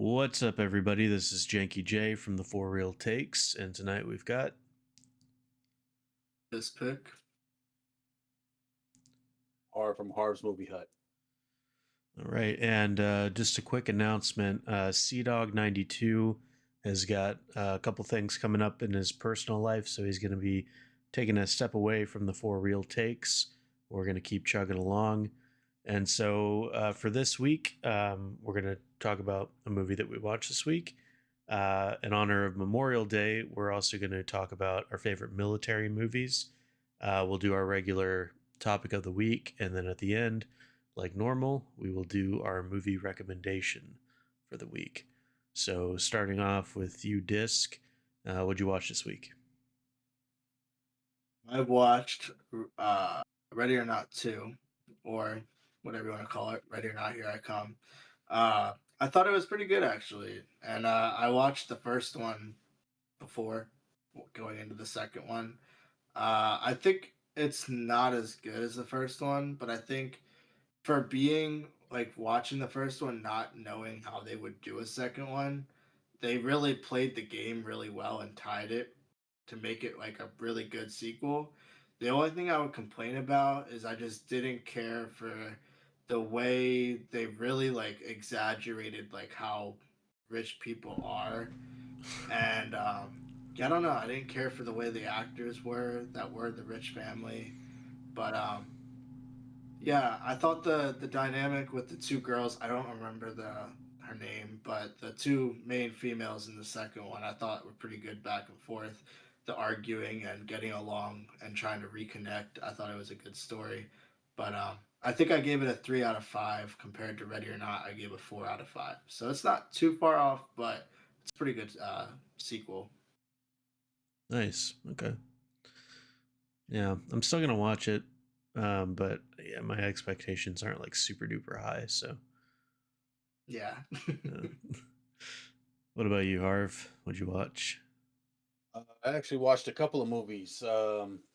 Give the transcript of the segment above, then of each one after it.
What's up, everybody? This is Janky J from the Four Real Takes, and tonight we've got. Discpick. Harv from Harv's Movie Hut. All right, and just a quick announcement: Sea Dog 92 has got a couple things coming up in his personal life, so he's going to be taking a step away from the Four Real Takes. We're going to keep chugging along, and so for this week, we're going to talk about a movie that we watched this week. In honor of Memorial Day, we're also going to talk about our favorite military movies. We'll do our regular topic of the week, and then at the end, like normal, we will do our movie recommendation for the week. So, starting off with you, Disc, what'd you watch this week? I watched Ready or Not 2, or whatever you want to call it. Ready or Not, Here I Come. I thought it was pretty good, actually. And I watched the first one before going into the second one. I think it's not as good as the first one, but I think for being like watching the first one, not knowing how they would do a second one, they really played the game really well and tied it to make it like a really good sequel. The only thing I would complain about is I just didn't care for the way they really like exaggerated like how rich people are. And yeah, I don't know. I didn't care for the way the actors were that were the rich family. But yeah, I thought the dynamic with the two girls, I don't remember the her name, but the two main females in the second one I thought were pretty good back and forth. The arguing and getting along and trying to reconnect. I thought it was a good story. But I think I gave it a 3 out of 5 compared to Ready or Not. I gave a 4 out of 5. So it's not too far off, but it's a pretty good sequel. Nice. Okay. Yeah, I'm still gonna watch it, but yeah, my expectations aren't like super duper high. So, Yeah. What about you, Harv? What'd you watch? I actually watched a couple of movies.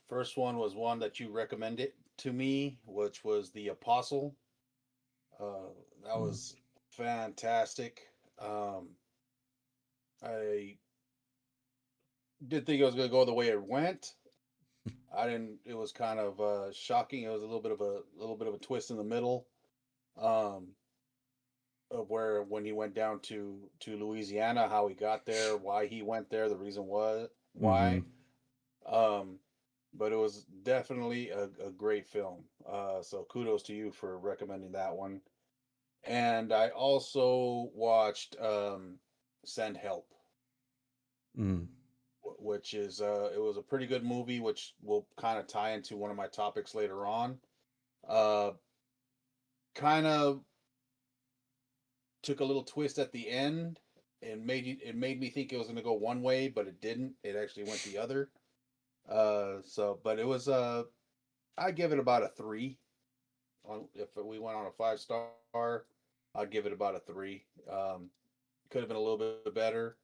First one was one that you recommended to me, which was The Apostle. That was fantastic. I did think it was going to go the way it went. I didn't. It was kind of shocking. It was a little bit of a twist in the middle. Um, of where when he went down to Louisiana, how he got there, why he went there, the reason why. Um, but it was definitely a great film. So kudos to you for recommending that one. And I also watched Send Help, Mm. which is it was a pretty good movie, which will kind of tie into one of my topics later on. Uh, kind of took a little twist at the end and made me think it was going to go one way, but it didn't. It actually went the other. But it was I'd give it about a 3. If we went on a 5-star, I'd give it about a 3. Could have been a little bit better.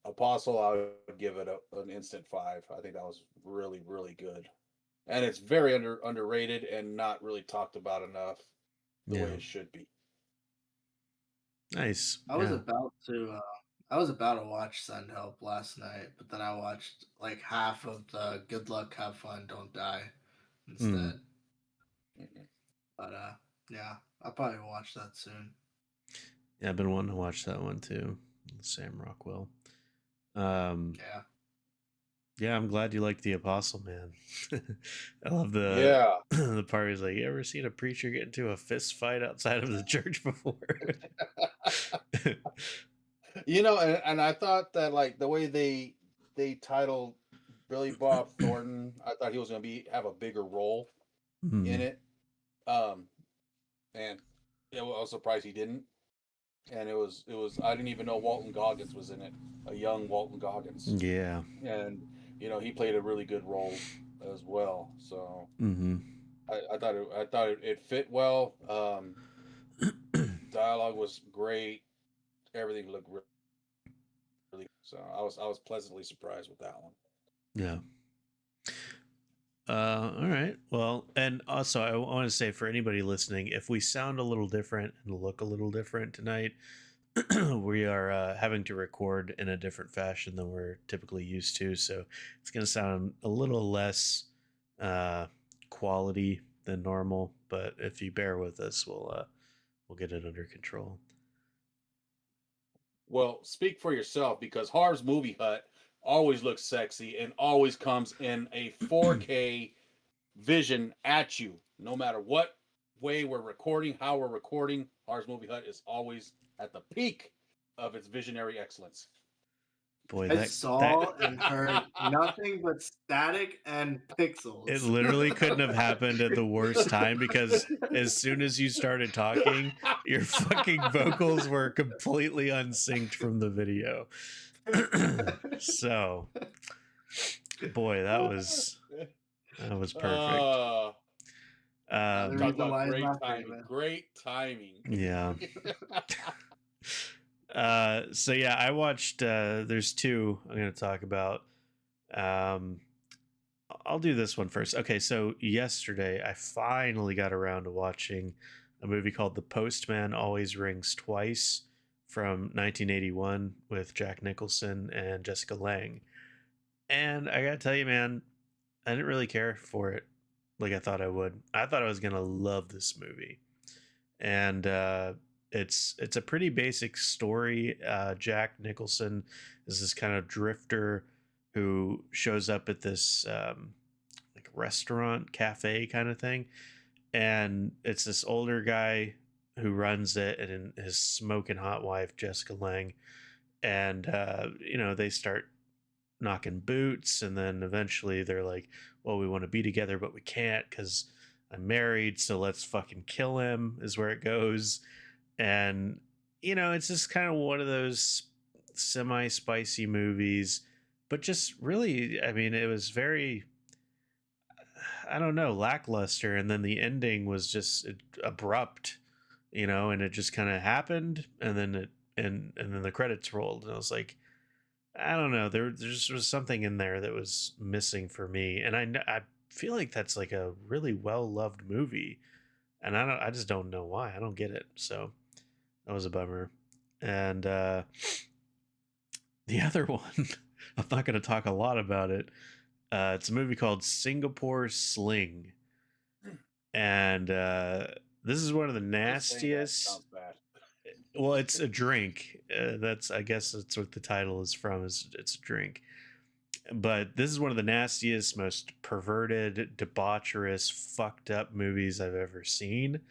Apostle, I would give it an instant 5. I think that was really, really good, and it's very underrated and not really talked about enough the way it should be. Nice. I was about to watch Send Help last night, but then I watched like half of the Good Luck, Have Fun, Don't Die instead. But yeah, I'll probably watch that soon. Yeah, I've been wanting to watch that one too. Sam Rockwell. Yeah. Yeah, I'm glad you like The Apostle, man. I love the part he's like, you ever seen a preacher get into a fist fight outside of the church before? And I thought that like the way they titled Billy Bob Thornton, I thought he was going to have a bigger role in it. And I was surprised he didn't. And it was I didn't even know Walton Goggins was in it, a young Walton Goggins. Yeah. And he played a really good role as well. So I thought it fit well. Dialogue was great. Everything looked really. So I was pleasantly surprised with that one. Yeah. All right. Well, and also I want to say for anybody listening, if we sound a little different and look a little different tonight, we are having to record in a different fashion than we're typically used to, so it's going to sound a little less uh, quality than normal. But if you bear with us, we'll get it under control. Well, speak for yourself, because Harv's Movie Hut always looks sexy and always comes in a 4K vision at you, no matter what way we're recording, how we're recording. Harv's Movie Hut is always at the peak of its visionary excellence. Boy, I that saw and heard nothing but static and pixels. it literally couldn't have happened at the worst time, because as soon as you started talking, your fucking vocals were completely unsynced from the video. So, boy, that was perfect. The Talk reason why about it's great my timing. favorite. Great timing. Yeah. So yeah, I watched there's two I'm going to talk about. I'll do this one first. Okay, so yesterday I finally got around to watching a movie called The Postman Always Rings Twice from 1981 with Jack Nicholson and Jessica Lange. And I got to tell you, man, I didn't really care for it like I thought I would. I thought I was going to love this movie. And it's a pretty basic story. Jack Nicholson is this kind of drifter who shows up at this like restaurant cafe kind of thing, and it's this older guy who runs it, and his smoking hot wife Jessica Lange, and they start knocking boots, and then eventually they're like, well, we want to be together but we can't because I'm married, so let's fucking kill him, is where it goes. And it's just kind of one of those semi spicy movies, but just really, I mean, it was very, I don't know, lackluster. And then the ending was just abrupt, and it just kind of happened, and then and then the credits rolled, and I was like, I don't know, there just was something in there that was missing for me. And I feel like that's like a really well loved movie, and I just don't know why. I don't get it. So that was a bummer. And the other one, I'm not going to talk a lot about it. It's a movie called Singapore Sling, and this is one of the nastiest. Sounds bad. Well, it's a drink. I guess that's what the title is from. It's a drink. But this is one of the nastiest, most perverted, debaucherous, fucked up movies I've ever seen.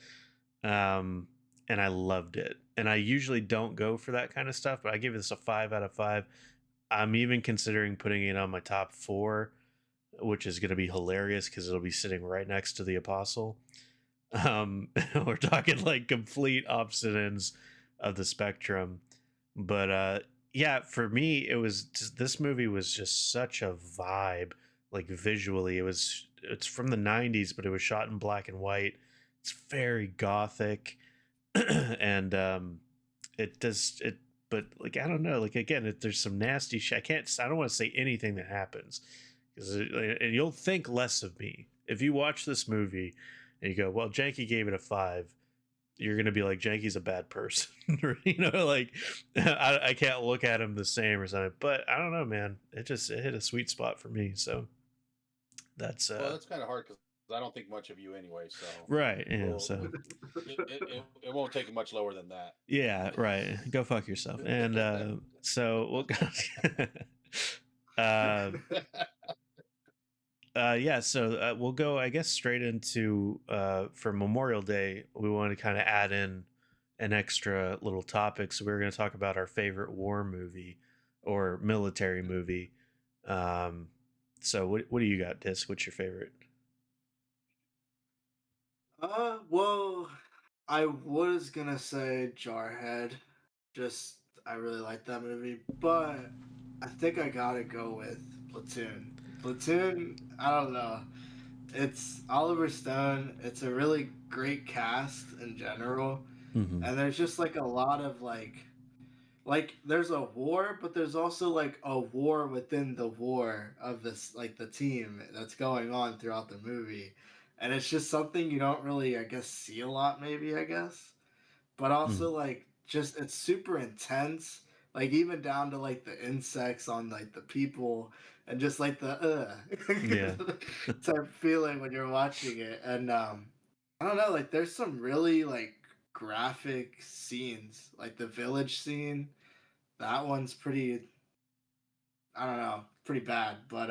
And I loved it. And I usually don't go for that kind of stuff, but I give this a 5 out of 5. I'm even considering putting it on my top 4, which is going to be hilarious because it'll be sitting right next to The Apostle. We're talking like complete opposite ends of the spectrum. But yeah, for me, this movie was just such a vibe. Like visually, it's from the 90s, but it was shot in black and white. It's very gothic. And but like, I don't know, like, again, there's some nasty shit. I don't want to say anything that happens, because and you'll think less of me if you watch this movie and you go, well, Janky gave it a 5. You're gonna be like, Janky's a bad person. Or, like, I can't look at him the same or something. But I don't know, man, it hit a sweet spot for me. So that's well, that's kind of hard because I don't think much of you anyway. So right, yeah. So it won't take much lower than that. Yeah, right. Go fuck yourself. And so we'll yeah, so we'll go, I guess, straight into for Memorial Day. We want to kind of add in an extra little topic. So we're going to talk about our favorite war movie or military movie. So what do you got, Disc? What's your favorite? Well, I was gonna say Jarhead. Just I really like that movie, but I think I gotta go with Platoon. Platoon, I don't know. It's Oliver Stone. It's a really great cast in general, Mm-hmm. and there's just like a lot of like there's a war, but there's also like a war within the war of this, like the team that's going on throughout the movie. And it's just something you don't really, I guess, see a lot, maybe, I guess. But also like just it's super intense. Like even down to like the insects on like the people and just like the Yeah. type feeling when you're watching it. And I don't know, like there's some really like graphic scenes, like the village scene. That one's pretty, I don't know, pretty bad. But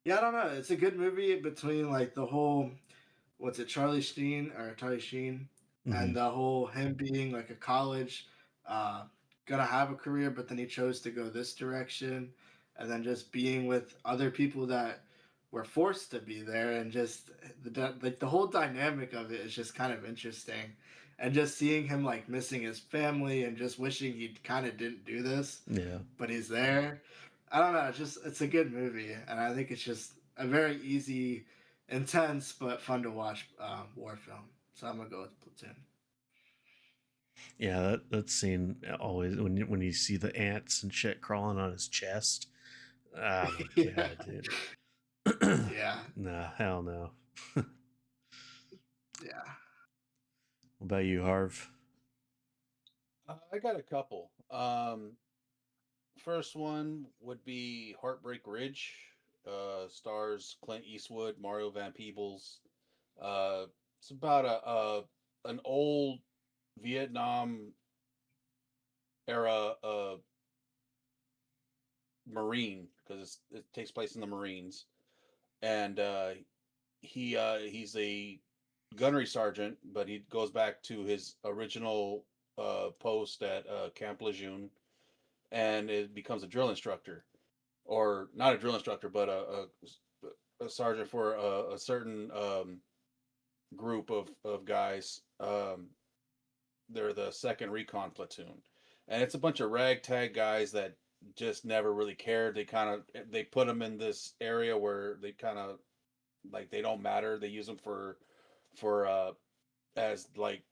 yeah, I don't know. It's a good movie between like the whole what's it, Charlie Sheen, Hmm. and the whole him being like a college, uh, gonna have a career, but then he chose to go this direction, and then just being with other people that were forced to be there, and just like the whole dynamic of it is just kind of interesting, and just seeing him like missing his family and just wishing he kind of didn't do this, Yeah. but he's there. I don't know. It's a good movie, and I think it's just a very easy, intense but fun to watch war film. So I'm gonna go with Platoon. Yeah, that scene always when you see the ants and shit crawling on his chest. Oh my Yeah, god, dude. yeah, Nah, hell no. What yeah. about you, Harv? I got a couple. First one would be Heartbreak Ridge. Stars Clint Eastwood, Mario Van Peebles. Uh, it's about a an old Vietnam era Marine because it takes place in the Marines, and he's a gunnery sergeant, but he goes back to his original post at Camp Lejeune, and it becomes a drill instructor, or not a drill instructor, but a sergeant for a certain group of guys. They're the second recon platoon, and it's a bunch of ragtag guys that just never really cared. They put them in this area where they kind of like they don't matter. They use them for as like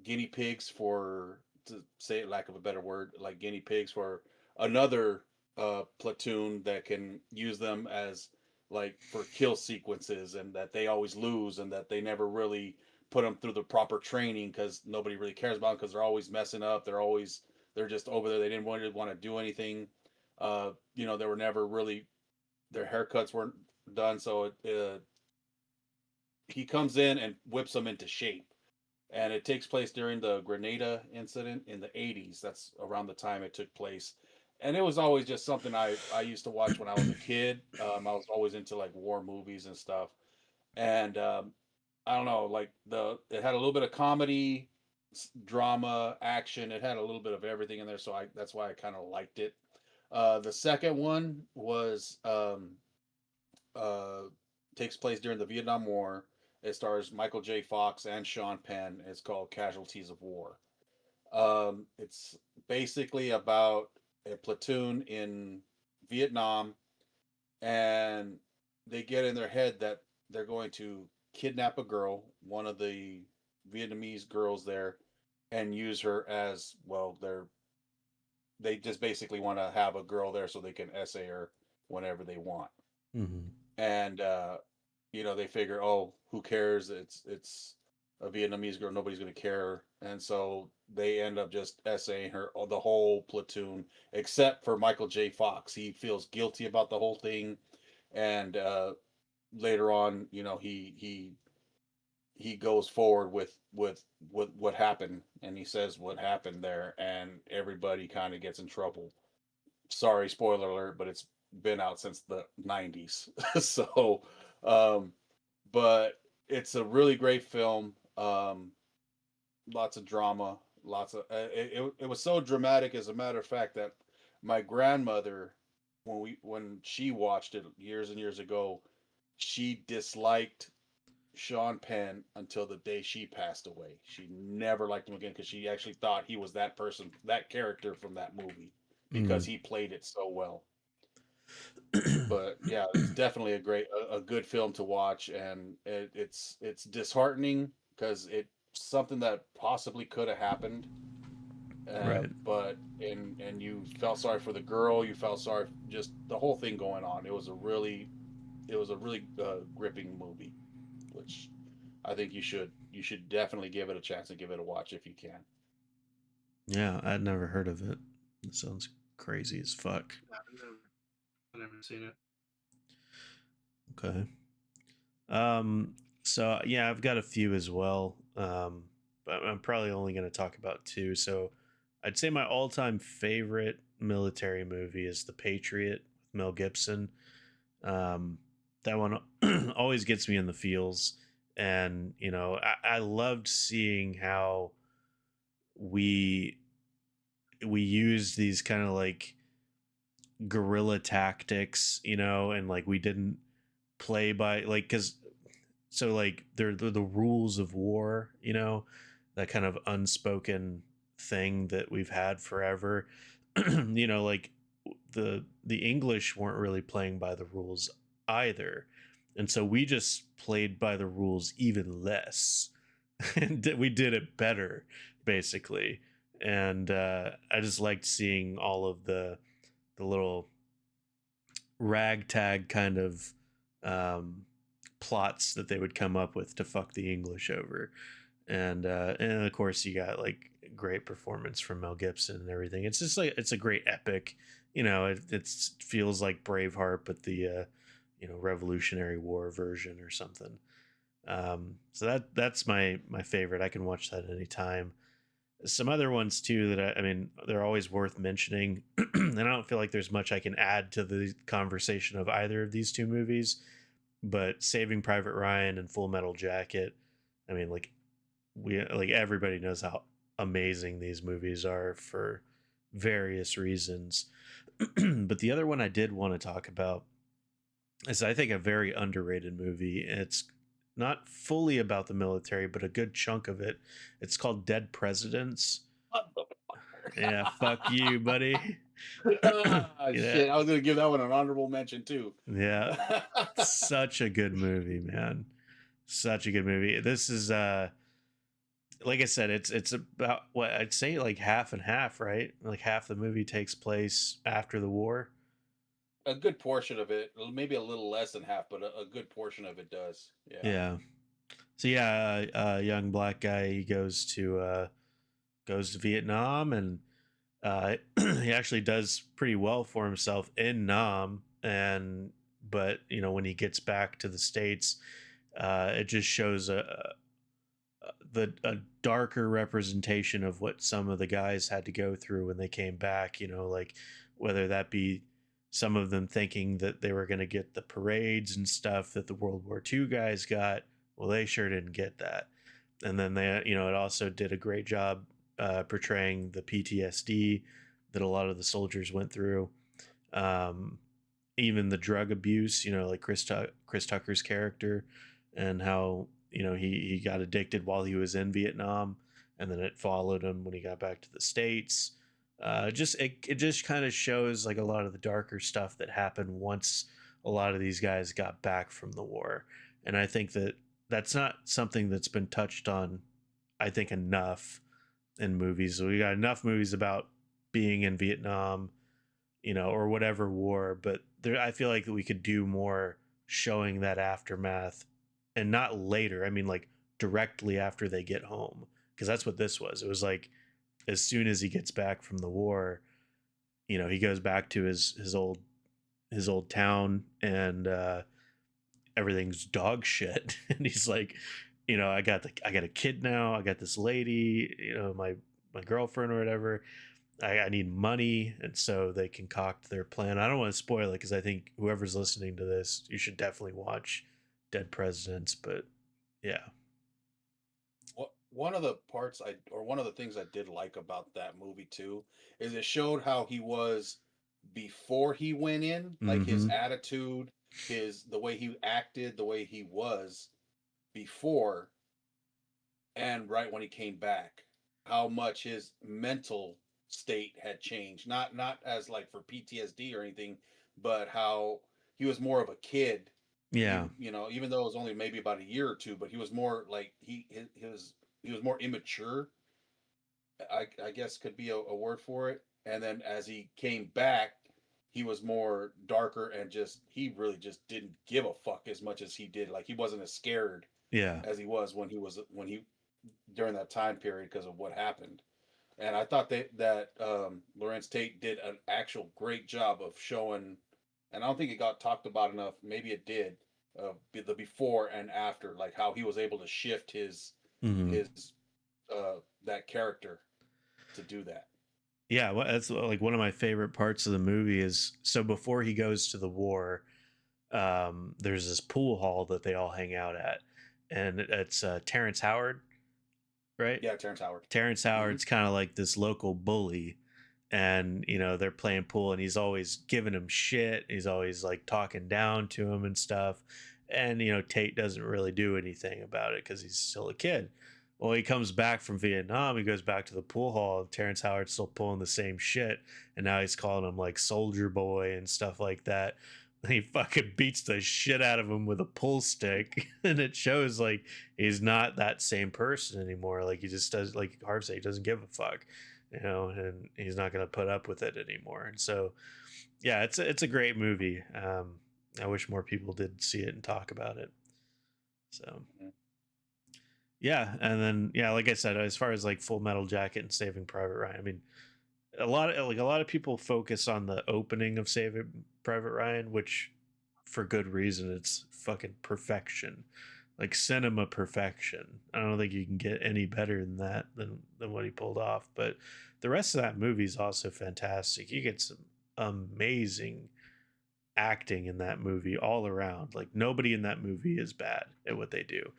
guinea pigs for, to say it lack of a better word, like guinea pigs for another platoon that can use them as like for kill sequences, and that they always lose, and that they never really put them through the proper training because nobody really cares about them because they're always messing up. They're just over there. They didn't really want to do anything. They were never really, their haircuts weren't done. So he comes in and whips them into shape, and it takes place during the Grenada incident in the 80s. That's around the time it took place. And it was always just something I used to watch when I was a kid. I was always into like war movies and stuff. And I don't know, like it had a little bit of comedy, drama, action. It had a little bit of everything in there, so I that's why I kind of liked it. The second one was uh, takes place during the Vietnam War. It stars Michael J. Fox and Sean Penn. It's called Casualties of War. It's basically about a platoon in Vietnam, and they get in their head that they're going to kidnap a girl, one of the Vietnamese girls there, and use her as well. They just basically want to have a girl there so they can essay her whenever they want. Hmm. And they figure, oh, who cares? It's a Vietnamese girl, nobody's gonna care, and so they end up just essaying her, the whole platoon, except for Michael J. Fox. He feels guilty about the whole thing, and later on, he goes forward with what happened, and he says what happened there, and everybody kind of gets in trouble. Sorry, spoiler alert, but it's been out since the 90s. So, um, but it's a really great film. Lots of drama, lots of it was so dramatic, as a matter of fact, that my grandmother, when she watched it years and years ago, she disliked Sean Penn until the day she passed away. She never liked him again because she actually thought he was that person, that character from that movie, because Mm. he played it so well. But yeah, it's definitely a good film to watch, and it's disheartening because it's something that possibly could have happened. Right. And you felt sorry for the girl, you felt sorry for just the whole thing going on. It was a really gripping movie, which I think you should definitely give it a chance and give it a watch if you can. Yeah, I'd never heard of it. It sounds crazy as fuck. I've never seen it. Okay. Um, so yeah, I've got a few as well. But I'm probably only going to talk about two. So I'd say my all-time favorite military movie is The Patriot with Mel Gibson. Um, that one always gets me in the feels, and I loved seeing how we we used these kind of like guerrilla tactics, and like we didn't play by like because so like they're the rules of war, that kind of unspoken thing that we've had forever. Like the English weren't really playing by the rules either, and so we just played by the rules even less, and we did it better, basically. And I just liked seeing all of the little ragtag kind of um, plots that they would come up with to fuck the English over. And of course you got like great performance from Mel Gibson and everything. It's just like it's a great epic. It feels like Braveheart, but the Revolutionary War version or something. So that's my favorite. I can watch that anytime. Some other ones too that I mean they're always worth mentioning, and I don't feel like there's much I can add to the conversation of either of these two movies. But Saving Private Ryan and Full Metal Jacket, I mean, like everybody knows how amazing these movies are for various reasons. But the other one I did want to talk about is I think a very underrated movie. It's not fully about the military, but a good chunk of it. It's called Dead Presidents. Yeah, fuck you, buddy. Yeah, Shit, I was gonna give that one an honorable mention too. yeah. Such a good movie, man. Such a good movie. This is like I said, it's about what I'd say like half and half, right? Like half the movie takes place after the war. A good portion of it, maybe a little less than half, but a good portion of it does. Yeah. Yeah. So yeah, young black guy, he goes to Vietnam, and he actually does pretty well for himself in Nam. And but when he gets back to the States, it just shows a darker representation of what some of the guys had to go through when they came back. Like whether that be some of them thinking that they were going to get the parades and stuff that the World War II guys got. Well, they sure didn't get that. And then it also did a great job portraying the PTSD that a lot of the soldiers went through. Um, Even the drug abuse, like Chris Tucker's character, and how he got addicted while he was in Vietnam, and then it followed him when he got back to the States. It just kind of shows like a lot of the darker stuff that happened once a lot of these guys got back from the war. And I think that that's not something that's been touched on, I think, enough in movies. So we got enough movies about being in Vietnam, or whatever war, but I feel like we could do more showing that aftermath, and not later. I mean, like directly after they get home, because that's what this was. It was like as soon as he gets back from the war, he goes back to his old town, and everything's dog shit, and he's like, I got a kid now. I got this lady, my girlfriend or whatever. I need money, and so they concoct their plan. I don't want to spoil it because I think whoever's listening to this, you should definitely watch Dead Presidents. But yeah, One of the parts or one of the things I did like about that movie too, is it showed how he was before he went in, like his mm-hmm. attitude, the way he acted, the way he was before, and right when he came back, how much his mental state had changed. Not as like for PTSD or anything, but how he was more of a kid. Yeah, Even though it was only maybe about a year or two, but he was more like he was more immature. I guess could be a word for it. And then as he came back, he was more darker and he really just didn't give a fuck as much as he did. Like he wasn't as scared yeah, as he was when he during that time period because of what happened. And I thought that Lawrence Tate did an actual great job of showing, and I don't think it got talked about enough. Maybe it did. The before and after, like how he was able to shift Hmm. his that character to do that. Yeah, well, that's like one of my favorite parts of the movie is so before he goes to the war, there's this pool hall that they all hang out at, and it's Terrence Howard, right? Yeah, Terrence Howard. Terrence Mm-hmm. Howard's kind of like this local bully, and they're playing pool, and he's always giving him shit. He's always like talking down to him and stuff, and Tate doesn't really do anything about it because he's still a kid. Well, he comes back from Vietnam. He goes back to the pool hall. Terrence Howard's still pulling the same shit, and now he's calling him like Soldier Boy and stuff like that. And he fucking beats the shit out of him with a pull stick, and it shows like he's not that same person anymore. Like he just does, like Harv said, he doesn't give a fuck, and he's not going to put up with it anymore. And so, yeah, it's a great movie. I wish more people did see it and talk about it. So, yeah, and then yeah, like I said, as far as like Full Metal Jacket and Saving Private Ryan, I mean, a lot of people focus on the opening of Saving Private Ryan, which for good reason. It's fucking perfection, like cinema perfection. I don't think you can get any better than that than what he pulled off. But the rest of that movie is also fantastic. You get some amazing acting in that movie all around. Like nobody in that movie is bad at what they do.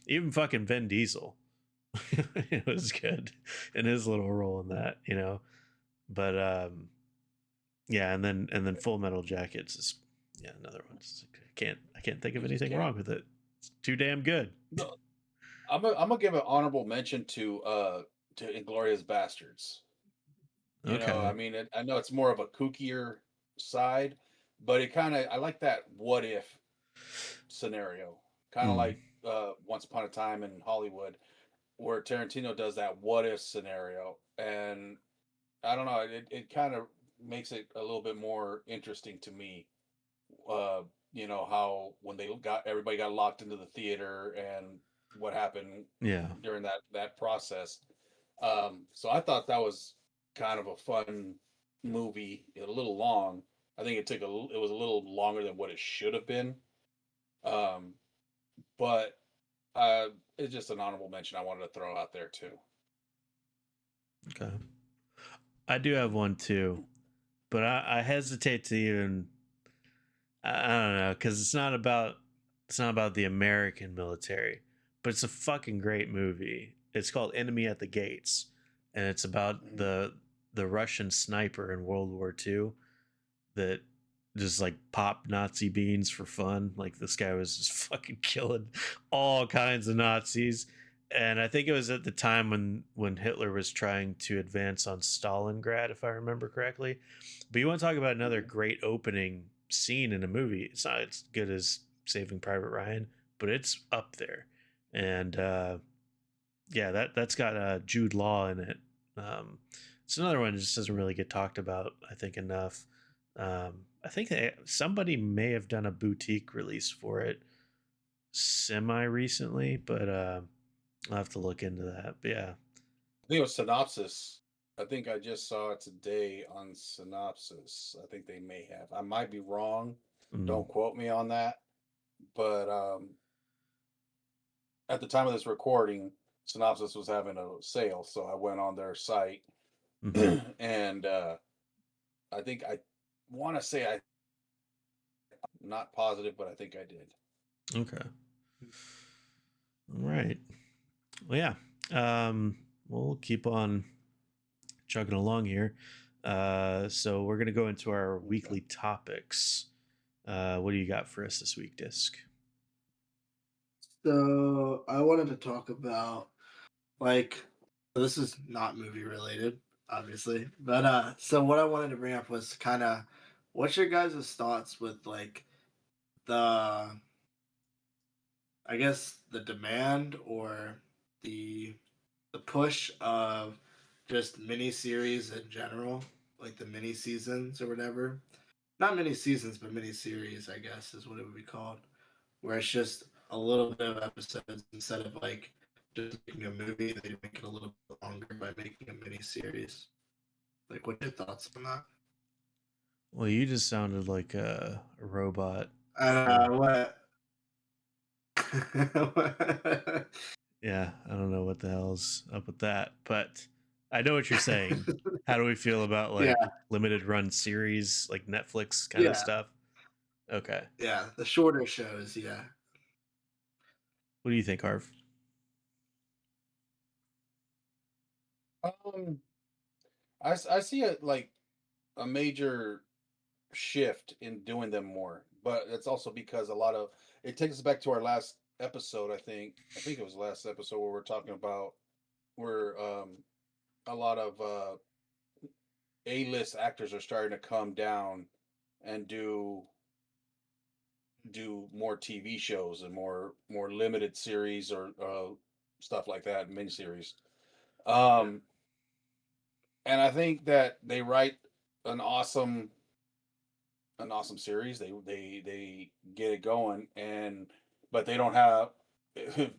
Even fucking Vin Diesel. It was good in his little role in that. But yeah, and then Full Metal Jackets is yeah another one. I can't think of You just anything can't. wrong with it. It's too damn good. No, I'm gonna give an honorable mention to Inglorious Bastards. I Okay. mean, I know it's more of a kookier side, but it kind of I like that what if scenario, kind of Mm. like Once Upon a Time in Hollywood, where Tarantino does that what if scenario, and I don't know, it kind of makes it a little bit more interesting to me. Uh, how when everybody got locked into the theater and what happened Yeah. during that process. So I thought that was kind of a fun movie. A little long. I think it was a little longer than what it should have been. Um, but it's just an honorable mention I wanted to throw out there too. Okay. I do have one too, but I hesitate to even. I don't know because it's not about the American military, but it's a fucking great movie. It's called Enemy at the Gates, and it's about Mhm. the Russian sniper in World War II that just like pop Nazi beans for fun. Like this guy was just fucking killing all kinds of Nazis. And I think it was at the time when Hitler was trying to advance on Stalingrad, if I remember correctly. But you want to talk about another Mhm. great opening scene in a movie? It's not as good as Saving Private Ryan, but it's up there. And yeah, that's got Jude Law in it. It's another one that just doesn't really get talked about, I think, enough. I think somebody may have done a boutique release for it semi recently, but I'll have to look into that. But yeah. I think it was Synopsis. I think I just saw it today on Synopsis. I think they may have. I might be wrong. Mm, Don't quote me on that. But at the time of this recording, Synopsis was having a sale, so I went on their site, mm-hmm. and I think I want to say I'm not positive, but I think I did. Okay. All right. Well, yeah. We'll keep on chugging along here. So we're gonna go into our weekly topics. What do you got for us this week, Disc? So I wanted to talk about like this is not movie related, obviously, but so what I wanted to bring up was kind of what's your guys' thoughts with like the I guess the demand or the the push of just mini series in general, like the mini seasons or whatever. Not mini seasons, but mini series, I guess, is what it would be called. Where it's just a little bit of episodes instead of like just making a movie, they make it a little bit longer by making a mini series. Like, what's your thoughts on that? Well, you just sounded like a robot. What? Yeah, I don't know what the hell's up with that, but I know what you're saying. How do we feel about Yeah, like limited run series, like Netflix kind of yeah, stuff? Okay. yeah. The shorter shows, yeah. What do you think, Harv? Um, I see it like a major shift in doing them more, but it's also because a lot of it takes us back to our last episode. I think it was the last episode where we're talking about where a lot of A-list actors are starting to come down and do more TV shows and more limited series or stuff like that, miniseries. Um, and I think that they write an awesome series. They get it going, and but they don't have. It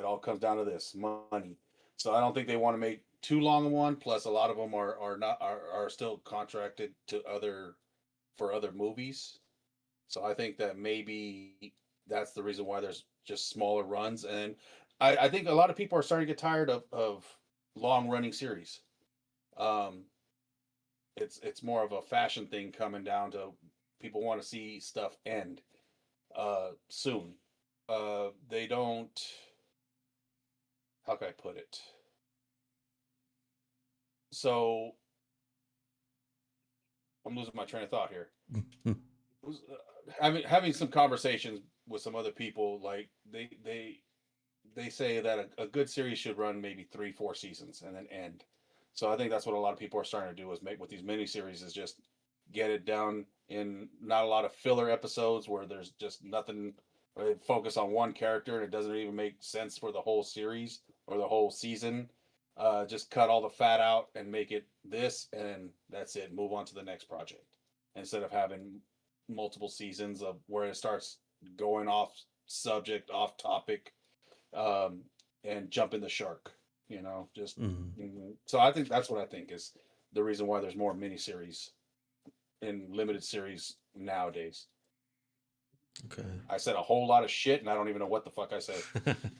all comes down to this money. So I don't think they want to make too long a one. Plus, a lot of them are still contracted to other movies. So I think that maybe that's the reason why there's just smaller runs. And I think a lot of people are starting to get tired of long running series. Um, it's more of a fashion thing coming down to people want to see stuff end soon. They don't. How can I put it? So I'm losing my train of thought here. Having some conversations with some other people, like they say that a good series should run maybe 3-4 seasons and then end. So I think that's what a lot of people are starting to do is make with these miniseries is just get it down in not a lot of filler episodes where there's just nothing. Or they focus on one character and it doesn't even make sense for the whole series or the whole season. Just cut all the fat out and make it this, and that's it. Move on to the next project instead of having multiple seasons of where it starts going off subject, off topic, um, and jumping the shark. Just so I think that's what I think is the reason why there's more miniseries and limited series nowadays. Okay. I said a whole lot of shit, and I don't even know what the fuck I said.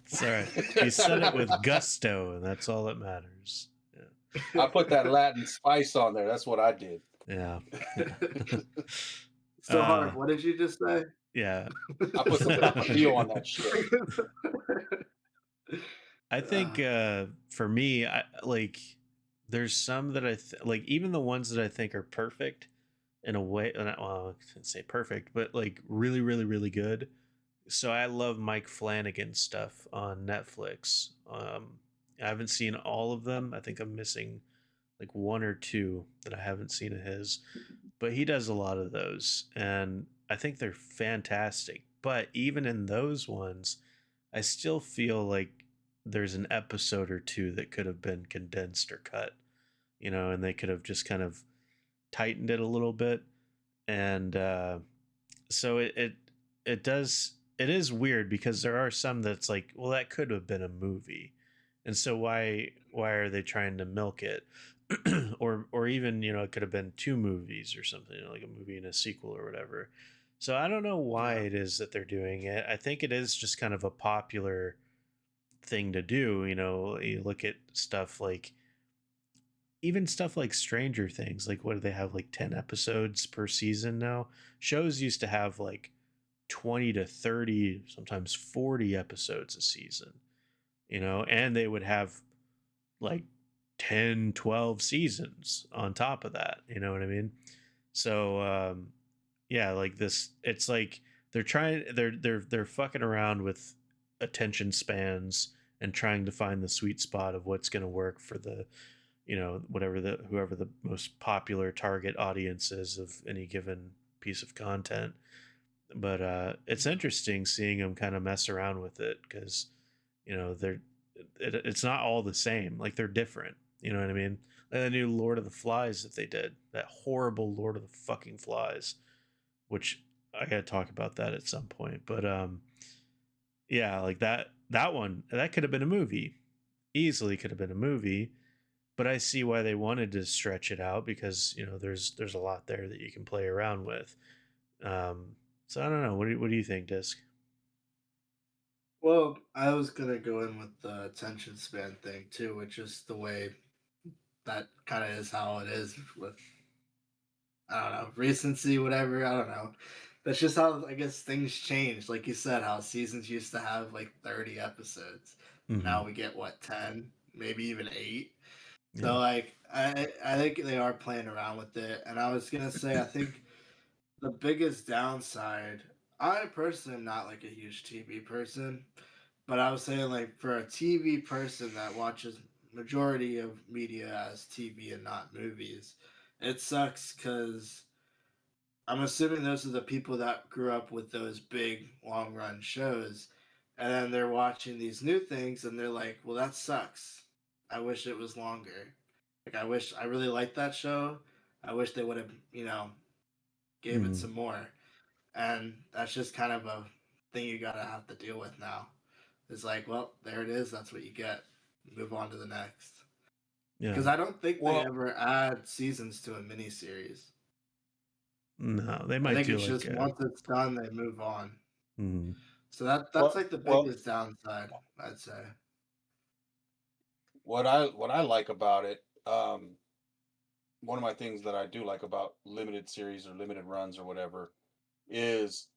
It's all right. You said it with gusto, and that's all that matters. Yeah. I put that Latin spice on there. That's what I did. Yeah. So Harv, what did you just say? Yeah. I put some tapatio on that shit. I think for me, there's some that like even the ones that I think are perfect in a way. Well, I can't say perfect, but like really, really, really good. So I love Mike Flanagan's stuff on Netflix. I haven't seen all of them. I think I'm missing like one or two that I haven't seen of his, but he does a lot of those, and I think they're fantastic. But even in those ones, I still feel like there's an episode or two that could have been condensed or cut, and they could have just kind of tightened it a little bit. And so it is weird because there are some that's like, well, that could have been a movie, and so why are they trying to milk it? Or even it could have been two movies or something, like a movie and a sequel or whatever. So I don't know why it is that they're doing it. I think it is just kind of a popular thing to do. You look at stuff like even stuff like Stranger Things. Like, what do they have, like 10 episodes per season now? Shows used to have like 20 to 30, sometimes 40 episodes a season, and they would have like 10, 12 seasons on top of that. You know what I mean? So, yeah, like this, it's like they're fucking around with attention spans and trying to find the sweet spot of what's going to work for the whoever the most popular target audience is of any given piece of content. But it's interesting seeing them kind of mess around with it because it's not all the same. Like, they're different. You know what I mean? Like the new Lord of the Flies that they did, that horrible Lord of the fucking Flies, which I gotta talk about that at some point. But yeah, like that one that could have been a movie, easily could have been a movie, but I see why they wanted to stretch it out because there's a lot there that you can play around with. Um, so I don't know. What do you think, Disc? Well, I was gonna go in with the attention span thing too, which is the way that kind of is how it is with, I don't know, recency, whatever. I don't know. That's just how I guess things change. Like you said, how seasons used to have like 30 episodes. Mm-hmm. Now we get what, 10, maybe even 8. So Yeah. like I think they are playing around with it. And I was gonna say I think the biggest downside, I personally am not like a huge TV person, but I was saying like for a TV person that watches majority of media as TV and not movies, it sucks because I'm assuming those are the people that grew up with those big long run shows, and then they're watching these new things and they're like, well, that sucks. I wish it was longer. Like I really liked that show. I wish they would have, gave it Mm-hmm. some more. And that's just kind of a thing you gotta have to deal with now. It's like, well, there it is. That's what you get. Move on to the next. Yeah. Because I don't think they Well, ever add seasons to a miniseries. No, they I might think do it's like just a. once it's done, they move on. Mm-hmm. So that's well, like the well, biggest downside, I'd say. what I like about it, one of my things that I do like about limited series or limited runs or whatever is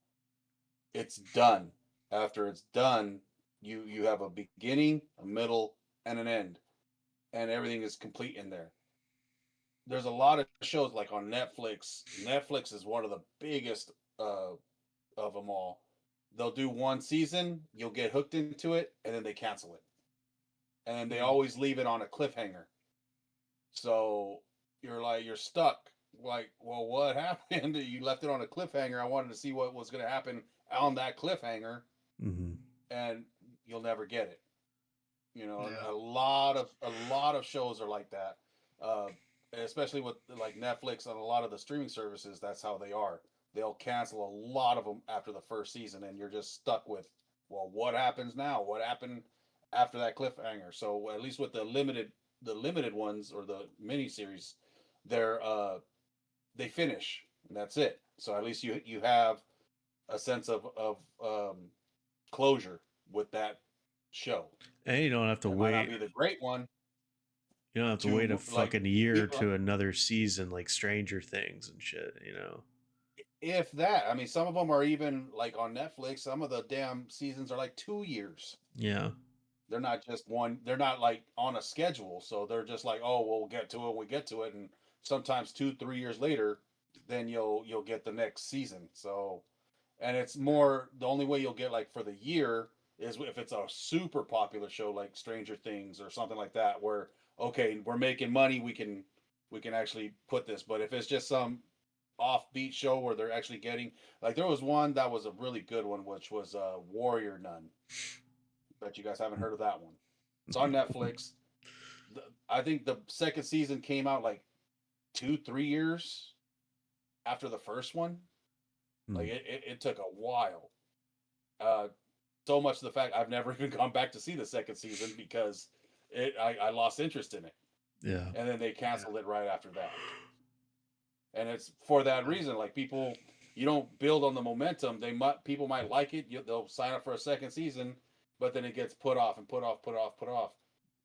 it's done. After it's done, you have a beginning, a middle, and an end, and everything is complete in there. There's a lot of shows like on Netflix. Netflix is one of the biggest uh, of them all. They'll do one season, you'll get hooked into it, and then they cancel it, and then they Mm. always leave it on a cliffhanger. So you're stuck. Like, well, what happened? You left it on a cliffhanger. I wanted to see what was going to happen on that cliffhanger, Mm-hmm. and you'll never get it. You know, Yeah. a lot of shows are like that, uh, especially with like Netflix and a lot of the streaming services. That's how they are. They'll cancel a lot of them after the first season, and you're just stuck with, well, what happens now? What happened after that cliffhanger? So at least with the limited ones or the mini series, they're they finish, and that's it. So at least you have a sense of closure with that show. And you don't have to It might not wait. be the great one You don't have to wait a to like fucking year to another season like Stranger Things and shit. if that. I mean, some of them are even like on Netflix. Some of the damn seasons are like 2 years. Yeah. They're not just one. They're not like on a schedule. So they're just like, oh, we'll get to it. We get to it, and sometimes 2, 3 years later, then you'll get the next season. So, and it's more the only way you'll get like for the year is if it's a super popular show like Stranger Things or something like that, where okay, we're making money, we can actually put this. But if it's just some offbeat show where they're actually getting, like, there was one that was a really good one, which was Warrior Nun. Bet you guys haven't heard of that one. It's on Netflix. I think the second season came out like 2, 3 years after the first one. Like Mm. it took a while. Uh, so much to the fact I've never even gone back to see the second season because I lost interest in it, Yeah. and then they canceled it right after that. And it's for that reason. Like, people, you don't build on the momentum. People might like it. They'll sign up for a second season, but then it gets put off and put off, put off, put off,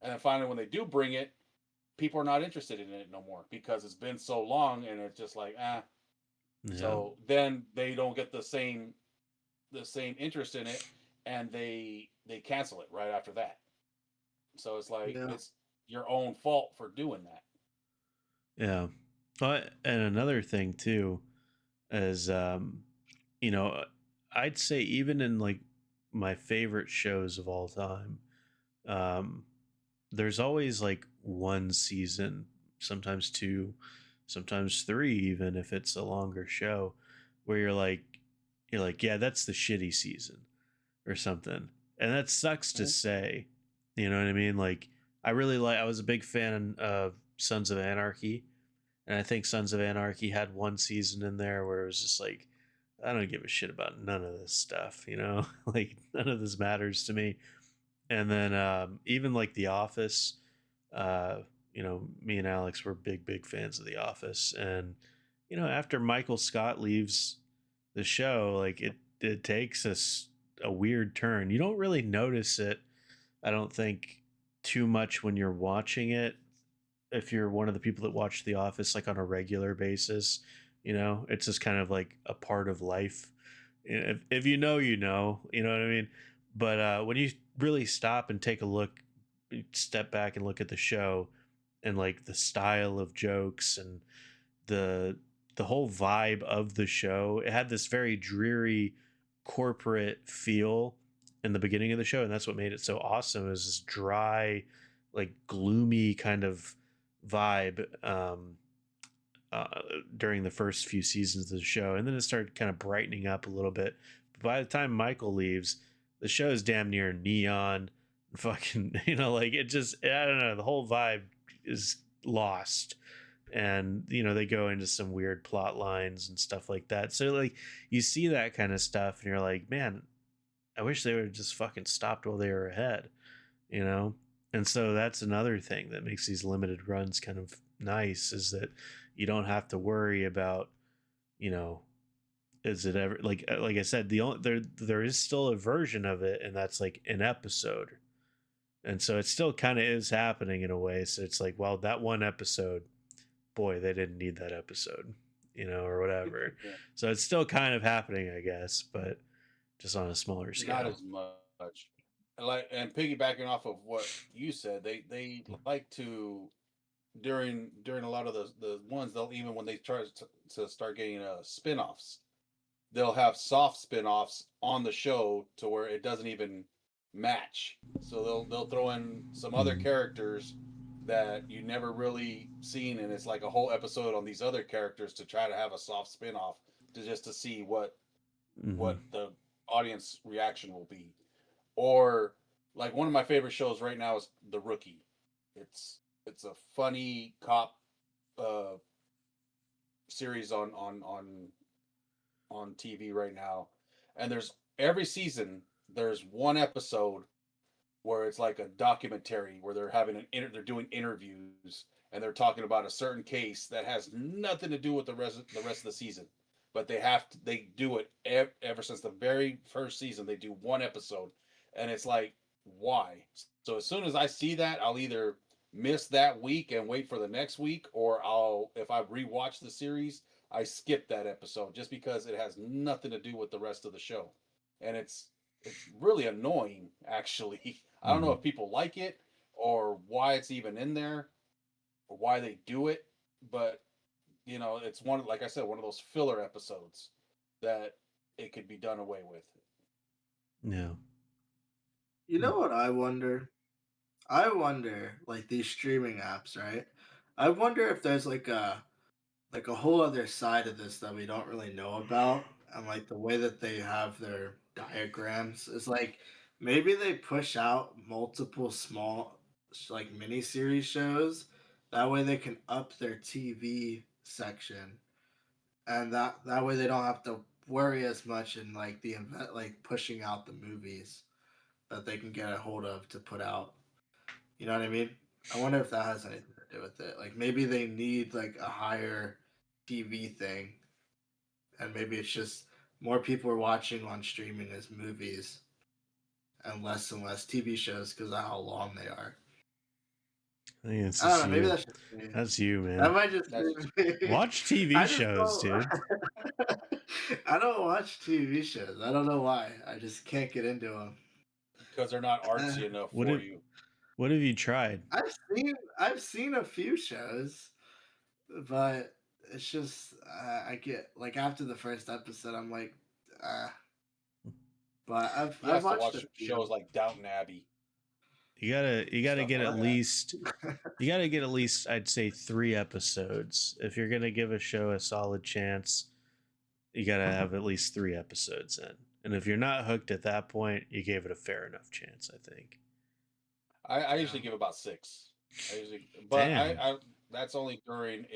and then finally when they do bring it, people are not interested in it no more because it's been so long, and it's just like, ah. Yeah. So then they don't get the same interest in it, and they cancel it right after that. So it's like Yeah. it's your own fault for doing that. Yeah. And another thing too is you know, I'd say even in like my favorite shows of all time, um there's always like one season, sometimes two, sometimes three, even if it's a longer show, where you're like, yeah, that's the shitty season or something. And that sucks to Mhm. say. You know what I mean? Like, I was a big fan of Sons of Anarchy. And I think Sons of Anarchy had one season in there where it was just like, I don't give a shit about none of this stuff, like none of this matters to me. And then even like The Office, uh, me and Alex were big fans of The Office, and after Michael Scott leaves the show, like it takes a weird turn. You don't really notice it, I don't think, too much when you're watching it. If you're one of the people that watch The Office like on a regular basis, it's just kind of like a part of life. If you know what I mean. But when you really stop and take a look, step back and look at the show, and like the style of jokes and the the whole vibe of the show, it had this very dreary corporate feel in the beginning of the show, and that's what made it so awesome. It was this dry, like gloomy kind of vibe uh, during the first few seasons of the show, and then it started kind of brightening up a little bit. But by the time Michael leaves, the show is damn near neon, fucking, like it just, I don't know, the whole vibe is lost, and they go into some weird plot lines and stuff like that. So like you see that kind of stuff, and you're like, man, I wish they would have just fucking stopped while they were ahead, you know? And so that's another thing that makes these limited runs kind of nice, is that you don't have to worry about, you know, is it ever like I said, the only there is still a version of it, and that's like an episode. And so it still kind of is happening in a way. So it's like, well, that one episode, boy, they didn't need that episode, or whatever. Yeah. So it's still kind of happening, I guess, but just on a smaller scale. Not as much. And piggybacking off of what you said, they like to during a lot of the ones, they'll, even when they try to start getting spin-offs, they'll have soft spin-offs on the show to where it doesn't even match. So they'll throw in some other characters that you never really seen, and it's like a whole episode on these other characters to try to have a soft spin-off to see what Mm-hmm. the audience reaction will be. Or like one of my favorite shows right now is The Rookie. It's a funny cop uh series on TV right now. And there's every season there's one episode where it's like a documentary where they're having they're doing interviews, and they're talking about a certain case that has nothing to do with the rest of the season. But they do it ever since the very first season. They do one episode, and it's like, why? So as soon as I see that, I'll either miss that week and wait for the next week, or if I rewatch the series, I skip that episode just because it has nothing to do with the rest of the show. And it's really annoying, actually. I don't know Mm-hmm. if people like it or why it's even in there or why they do it, but it's like I said, one of those filler episodes that it could be done away with. Yeah. You know what I wonder? I wonder, like these streaming apps, right? I wonder if there's like a whole other side of this that we don't really know about, and like the way that they have their diagrams is like maybe they push out multiple small like mini series shows, that way they can up their TV section, and that way they don't have to worry as much in like like pushing out the movies that they can get a hold of to put out. You know what I mean? I wonder if that has anything to do with it. Like maybe they need like a higher TV thing, and maybe it's just more people are watching on streaming as movies and less TV shows because of how long they are. I think it's I don't just know. Maybe you. that's just me. That's you, That man. might just That's be me. Watch TV I just shows, don't. dude. I don't watch TV shows. I don't know why. I just can't get into them. because they're not artsy enough What for have you. What have you tried? I've seen a few shows, but it's just I get like after the first episode, I'm like, uh, but I've He I've has to watched watch a shows few like Downton Abbey, You gotta stuff get like at that. least I'd say 3 episodes. If you're gonna give a show a solid chance, you gotta have at least 3 episodes in. And if you're not hooked at that point, you gave it a fair enough chance, I think. I Yeah. usually give about 6. But Damn. I that's only during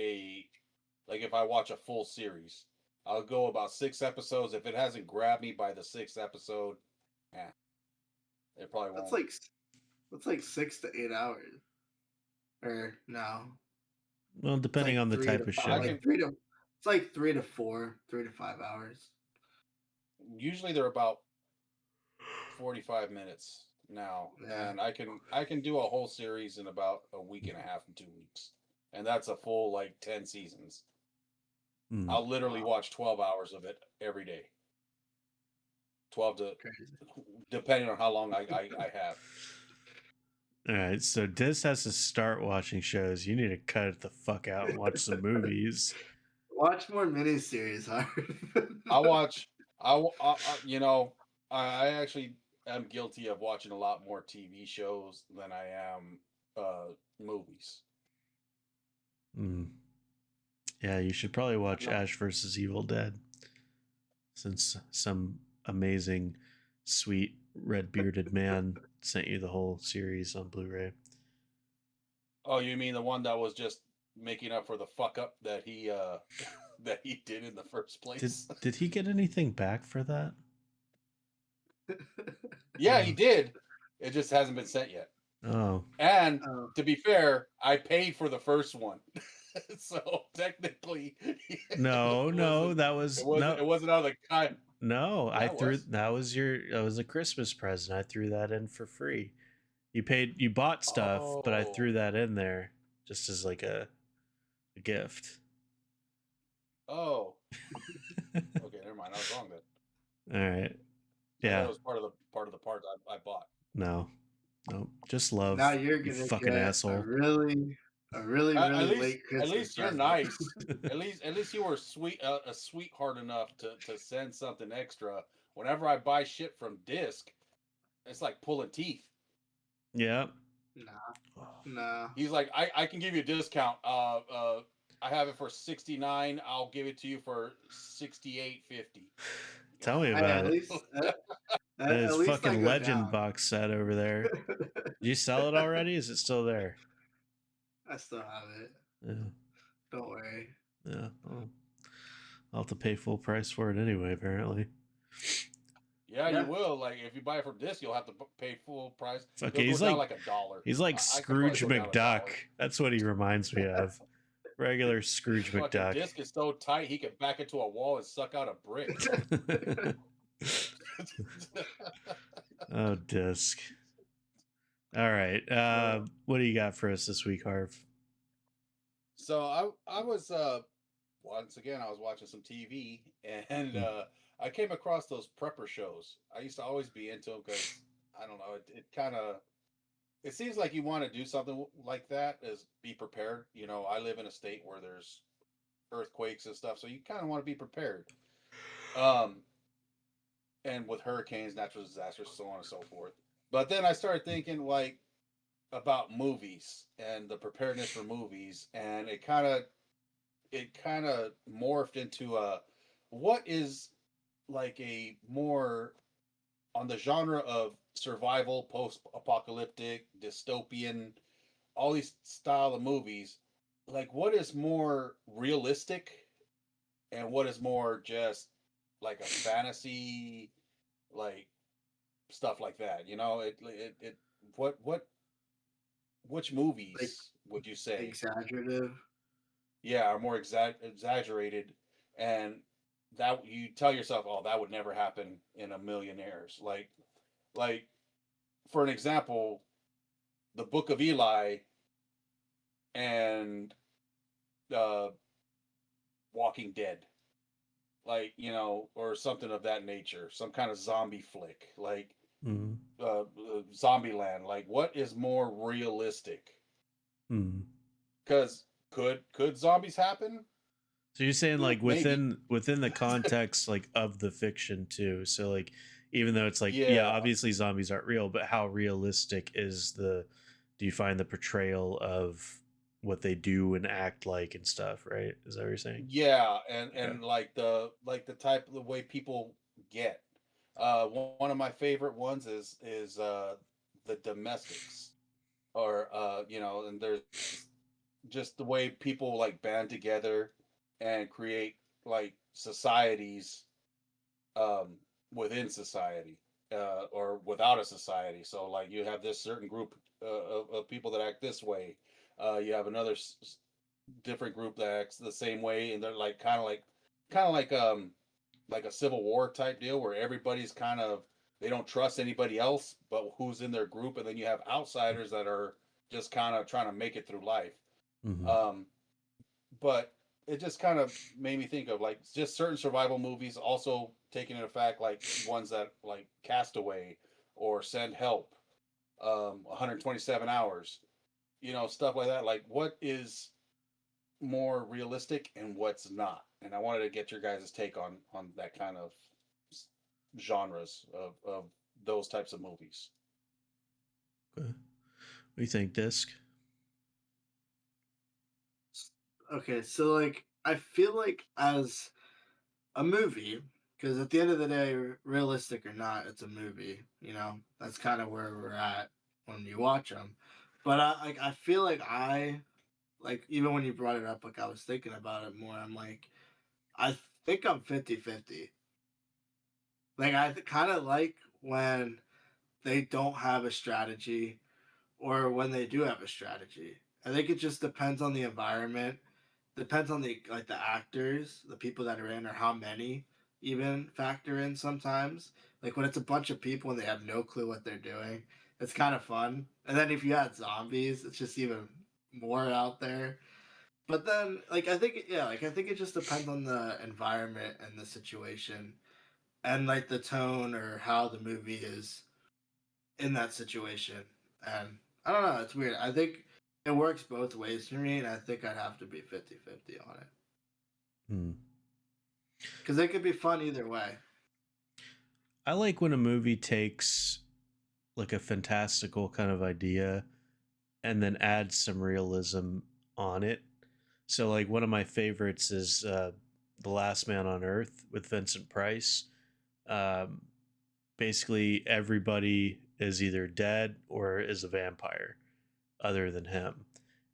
like if I watch a full series, I'll go about 6 episodes. If it hasn't grabbed me by the 6th episode, eh, it probably That's won't. like It's like 6 to 8 hours. Or no. Well, It's depending like on the three type to of five, I show. can. it's like 3 to 4, 3 to 5 hours. Usually they're about 45 minutes now, Yeah. and I can do a whole series in about a week and a half and 2 weeks, and that's a full like 10 seasons. Hmm. I'll literally Wow. watch 12 hours of it every day. 12 to, Crazy. depending on how long I have. All right, so Dis has to start watching shows. You need to cut it the fuck out and watch some movies. Watch more miniseries, Harv. I watch. You know, I actually am guilty of watching a lot more TV shows than I am movies. Hmm. Yeah, you should probably watch No. Ash versus Evil Dead, since some amazing, sweet, red bearded man sent you the whole series on Blu-ray. Oh, you mean the one that was just making up for the fuck up that he that he did in the first Did place? did he get anything back for that? Yeah, he did. It just hasn't been sent yet. Oh, And Oh, to be fair, I paid for the first one. So technically no, it no, wasn't that was no, it wasn't out of the kind. no. I Yeah, it threw was. that was a Christmas present. I threw that in for free. You bought stuff, but I Oh. threw that in there just as like a gift. Oh. Okay, never mind. I was wrong then. All right. I thought Yeah. it was part of the part I bought. No. No. Just now love, you're you gonna fucking get asshole. a really, At really least late Christmas you're present. nice. At least you were sweet a sweetheart enough to send something extra. Whenever I buy shit from Disc, it's like pulling teeth. Yeah. Nah, nah. He's like, I can give you a discount. I have it for 69. I'll give it to you for 68.50. Tell me Hey, about at it. least His at least I fucking go legend down. box set over there. Did you sell it already? Is it still there? I still have it. Yeah. Don't worry. Yeah. Well, I'll have to pay full price for it anyway, apparently. Yeah, you Yeah. will. Like if you buy it from Disc, you'll have to pay full price. Fuck, It'll go down like $1. he's like I could probably Scrooge go down McDuck. $1. That's what he reminds me of. Regular Scrooge Fucking McDuck. Disc is so tight he can back into a wall and suck out a brick. Oh, Disc. All right. What do you got for us this week, Harv? So I was once again I was watching some TV and I came across those prepper shows. I used to always be into them because I don't know it kind of it seems like you want to do something like that is be prepared. You know, I live in a state where there's earthquakes and stuff, so you kind of want to be prepared. Um, and with hurricanes, natural disasters, so on and so forth. But then I started thinking like about movies and the preparedness for movies, and it kind of morphed into a what is like a more on the genre of survival, post-apocalyptic, dystopian, all these style of movies. Like what is more realistic and what is more just like a fantasy, like stuff like that. You know, it what which Like movies would you say, exaggerative. yeah, are more exaggerated, and that you tell yourself, oh, that would never happen in a million years. Like for an example, the Book of Eli and uh, Walking Dead, like or something of that nature, some kind of zombie flick, like Mm. Zombieland. Like, what is more realistic? Mm. Because could zombies happen? So you're saying like Maybe. within the context like of the fiction too. So like even though it's like yeah, Yeah, obviously zombies aren't real, but how realistic is do you find the portrayal of what they do and act like and stuff, right? Is that what you're saying? yeah, and Okay. like the type of the way people get. One of my favorite ones is the domestics, or and there's just the way people like band together and create like societies um within society. or without a society. So like you have this certain group of people that act this way. You have another different group that acts the same way, and they're like kind of like a civil war type deal where everybody's kind of they don't trust anybody else but who's in their group, and then you have outsiders that are just kind of trying to make it through life. Mm-hmm. But it just kind of made me think of like just certain survival movies, also taking into fact like ones that like Castaway or Send Help, 127 Hours, stuff like that. Like what is more realistic and what's not? And I wanted to get your guys' take on that kind of genres of those types of movies. Okay. What do you think, Disc? Okay, so like I feel like as a movie, because at the end of the day, realistic or not, it's a movie. That's kind of where we're at when you watch them. But I feel like even when you brought it up, like I was thinking about it more. I'm like, I think I'm 50-50. Like I kind of like when they don't have a strategy or when they do have a strategy. I think it just depends on the environment, depends on the actors, the people that are in, or how many even factor in sometimes. Like when it's a bunch of people and they have no clue what they're doing, it's kind of fun. And then if you add zombies, it's just even more out there. But then, I think it just depends on the environment and the situation, and like the tone or how the movie is in that situation. And I don't know, it's weird. I think it works both ways for me, and I think I'd have to be 50-50 on it. Hmm. Because it could be fun either way. I like when a movie takes like a fantastical kind of idea and then adds some realism on it. So like one of my favorites is The Last Man on Earth with Vincent Price. Um, Basically everybody is either dead or is a vampire other than him.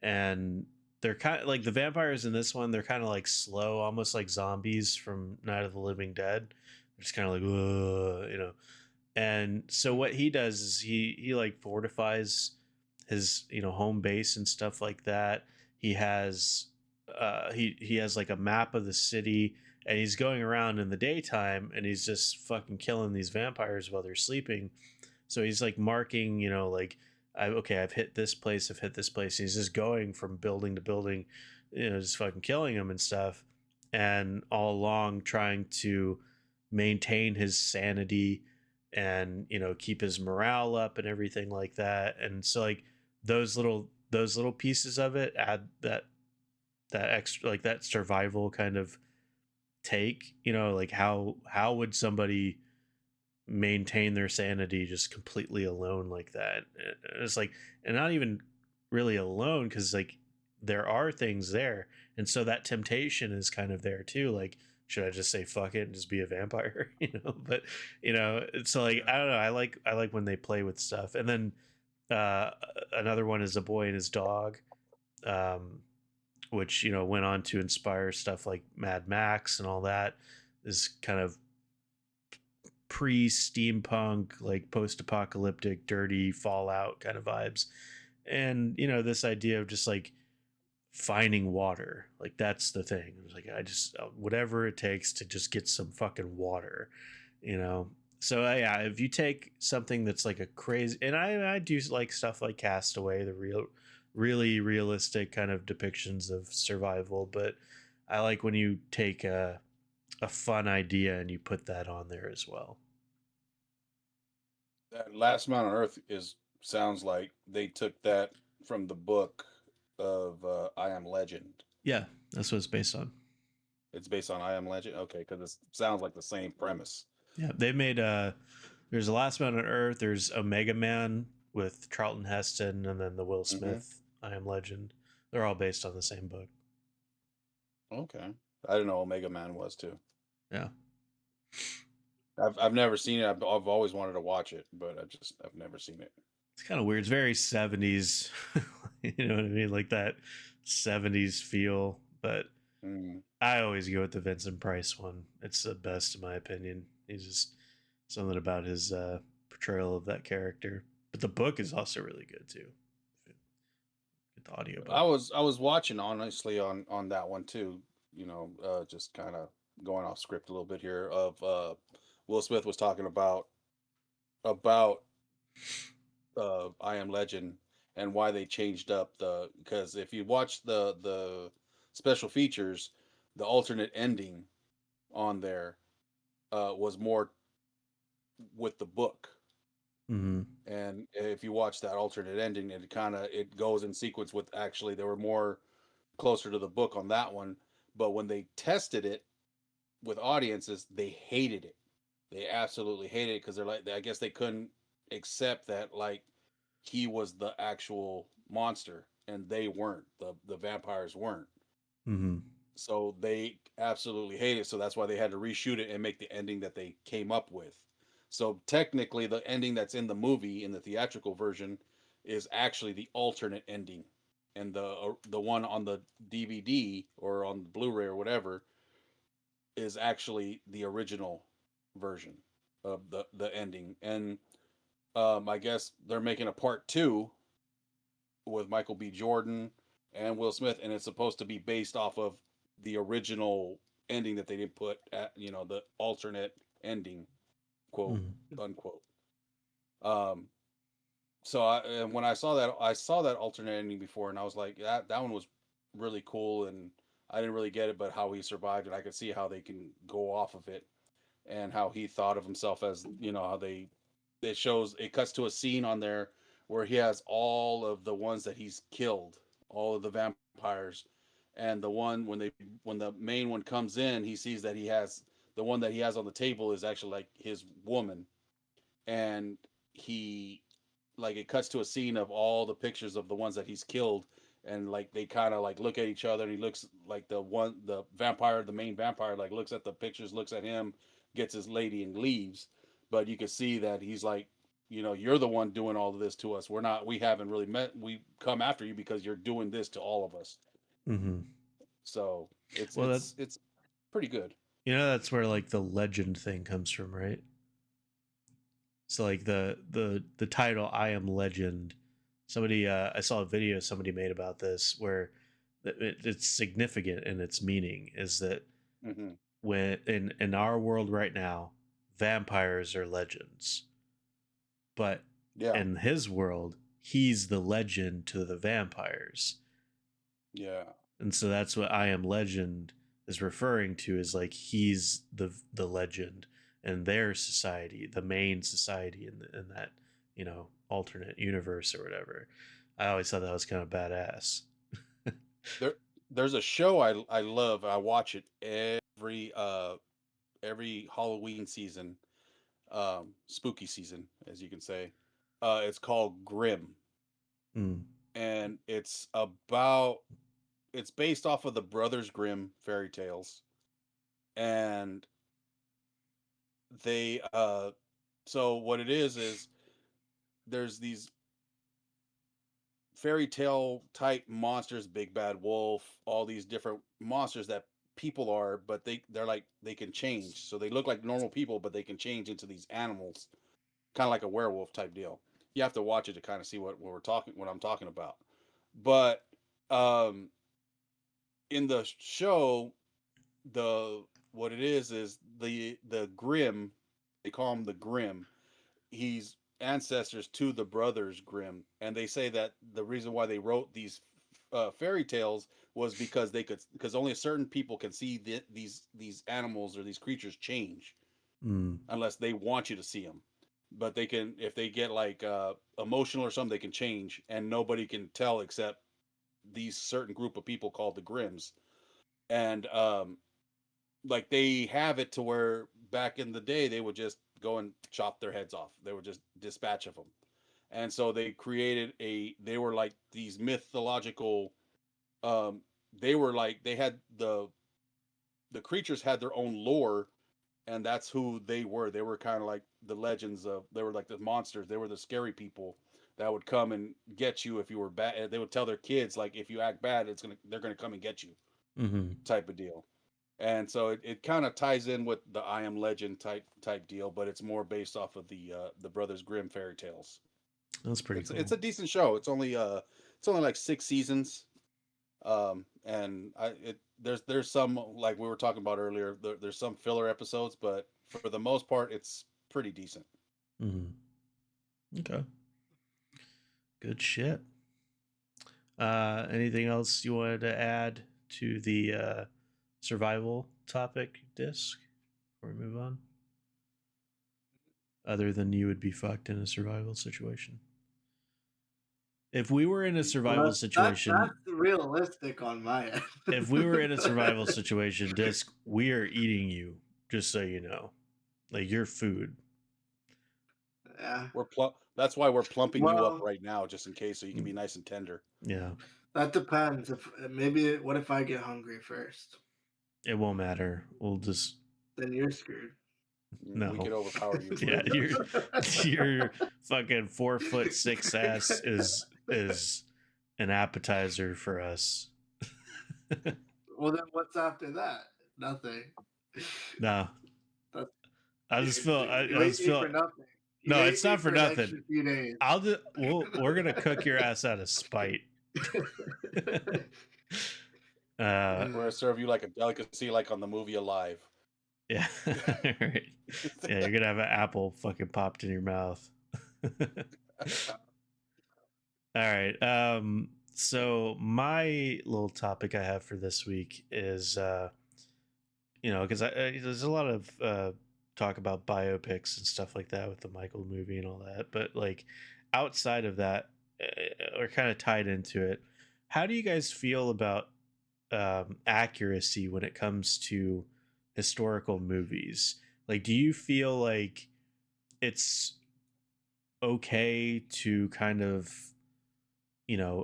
And they're kind of like the vampires in this one, they're kind of like slow, almost like zombies from Night of the Living Dead. They're just kind of like, And so what he does is he like fortifies his home base and stuff like that. He has he has like a map of the city, and he's going around in the daytime and he's just fucking killing these vampires while they're sleeping. So he's like marking, like I've hit this place, I've hit this place. And he's just going from building to building, just fucking killing them and stuff, and all along trying to maintain his sanity and keep his morale up and everything like that. And so like those little pieces of it add that extra, like that survival kind of take, like how would somebody maintain their sanity just completely alone like that? And it's like, and not even really alone, because like there are things there, and so that temptation is kind of there too. Like, should I just say fuck it and just be a vampire? But it's like, I don't know, I like when they play with stuff. And then uh another one is A Boy and His Dog, um which went on to inspire stuff like Mad Max and all that. Is kind of pre-steampunk, like post-apocalyptic, dirty Fallout kind of vibes. And this idea of just like finding water, like that's the thing. It was like, I just whatever it takes to just get some fucking water, you know. So yeah, if you take something that's like a crazy, and I do like stuff like Castaway, the really realistic kind of depictions of survival, but I like when you take a fun idea and you put that on there as well. That Last Man on Earth is sounds like they took that from the book of I Am Legend. Yeah, that's what it's based on. It's based on I Am Legend. Okay, because it sounds like the same premise. Yeah, they made there's a Last Man on Earth, there's Omega Man with Charlton Heston, and then the Will Mm-hmm. Smith I Am Legend. They're all based on the same book. Okay, I didn't know Omega Man was too. Yeah. I've never seen it. I've always wanted to watch it, but I've never seen it. It's kind of weird. It's very 70s. You know what I mean? Like that 70s feel. But I always go with the Vincent Price one. It's the best in my opinion. He's just Something about his portrayal of that character. But the book is also really good too. Get the audiobook. I was watching honestly on that one too. You know, just kind of going off script a little bit here. Of Will Smith was talking about I Am Legend and why they changed up the, because if you watch the special features, the alternate ending on there was more with the book. Mm-hmm. And if you watch that alternate ending, it goes in sequence with, actually they were more closer to the book on that one. But when they tested it with audiences, they hated it. They absolutely hated it because they're like, I guess they couldn't accept that, like, he was the actual monster and they weren't. The vampires weren't. Mm-hmm. So they absolutely hate it. So that's why they had to reshoot it and make the ending that they came up with. So technically, the ending that's in the movie, in the theatrical version, is actually the alternate ending, and the one on the DVD or on the Blu-ray or whatever is actually the original version of the ending. And I guess they're making a part two with Michael B. Jordan and Will Smith, and it's supposed to be based off of the original ending that they didn't put at, the alternate ending, quote Mm-hmm. unquote. Um, and when I saw that alternate ending before, and I was like, that one was really cool, and I didn't really get it, but how he survived, and I could see how they can go off of it, and how he thought of himself as, how it cuts to a scene on there where he has all of the ones that he's killed, all of the vampires, and the one when the main one comes in, he sees that the one that he has on the table is actually like his woman, and he, like, it cuts to a scene of all the pictures of the ones that he's killed, and like they kind of like look at each other, and he looks like the main vampire, like looks at the pictures, looks at him, gets his lady and leaves. But you can see that he's like, you're the one doing all of this to us. We haven't really met. We come after you because you're doing this to all of us. Mm-hmm. So it's Well, that it's it's pretty good. that's where like the legend thing comes from, right? So like the title "I Am Legend." Somebody I saw a video somebody made about this where it's significant in its meaning is that Hmm. when in our world right now, vampires are legends, but Yeah, in his world, he's the legend to the vampires. yeah, And so that's what I Am Legend is referring to, is like he's the legend in their society, the main society in that, alternate universe or whatever. I always thought that was kind of badass. there there's a show I love. I watch it every Halloween season, spooky season, as you can say. It's called Grimm, Mm. and it's based off of the Brothers Grimm fairy tales, and they so what it is there's these fairy tale type monsters, big bad wolf, all these different monsters that people are, but they're like, they can change. So they look like normal people, but they can change into these animals, kind of like a werewolf type deal. You have to watch it to kind of see what I'm talking about. But um in the show, the what it is the Grimm, they call him the Grimm. He's ancestors to the brothers Grimm, and they say that the reason why they wrote these fairy tales was because only certain people can see these animals or these creatures change, Mm. unless they want you to see them. But they can, if they get like emotional or something, they can change, and nobody can tell except these certain group of people called the Grimms. And like they have it to where back in the day they would just go and chop their heads off. They would just dispatch of them. And so they were like these mythological, um they were like, they had the creatures had their own lore, and that's who they were. They were kind of like the legends of, they were like the monsters. They were the scary people that would come and get you if you were bad. They would tell their kids, like, if you act bad, they're gonna come and get you, Hmm. type of deal. And so it kind of ties in with the I Am Legend type deal, but it's more based off of the Brothers Grimm fairy tales. That's pretty cool. It's a decent show. It's only like 6 seasons. And there's some, like we were talking about earlier, there's some filler episodes, but for the most part it's pretty decent. Okay. Good shit. Anything else you wanted to add to the survival topic, Disc, before we move on? Other than you would be fucked in a survival situation. If we were in a survival situation, that's realistic on my end. if we were in a survival situation, Disc, we are eating you. Just so you know, like your food. Yeah, that's why we're plumping you up Well- right now, just in case, so you can be nice and tender. Yeah, that depends. If maybe what if I get hungry first? it won't matter. We'll just Then you're screwed. No. We could overpower you. yeah. Your fucking 4'6" ass is an appetizer for us. Well, then what's after that? Nothing. No, That's- I just feel. I You ate just me feel. for nothing. You No, ate it's me not for an nothing. extra few days. We're gonna cook your ass out of spite. We're gonna serve you like a delicacy, like on the movie Alive. Yeah, right. Yeah, you're gonna have an apple fucking popped in your mouth. All right. So my little topic I have for this week is, because there's a lot of talk about biopics and stuff like that with the Michael movie and all that, but like outside of that, or kind of tied into it, how do you guys feel about accuracy when it comes to historical movies? Like, do you feel like it's okay to kind of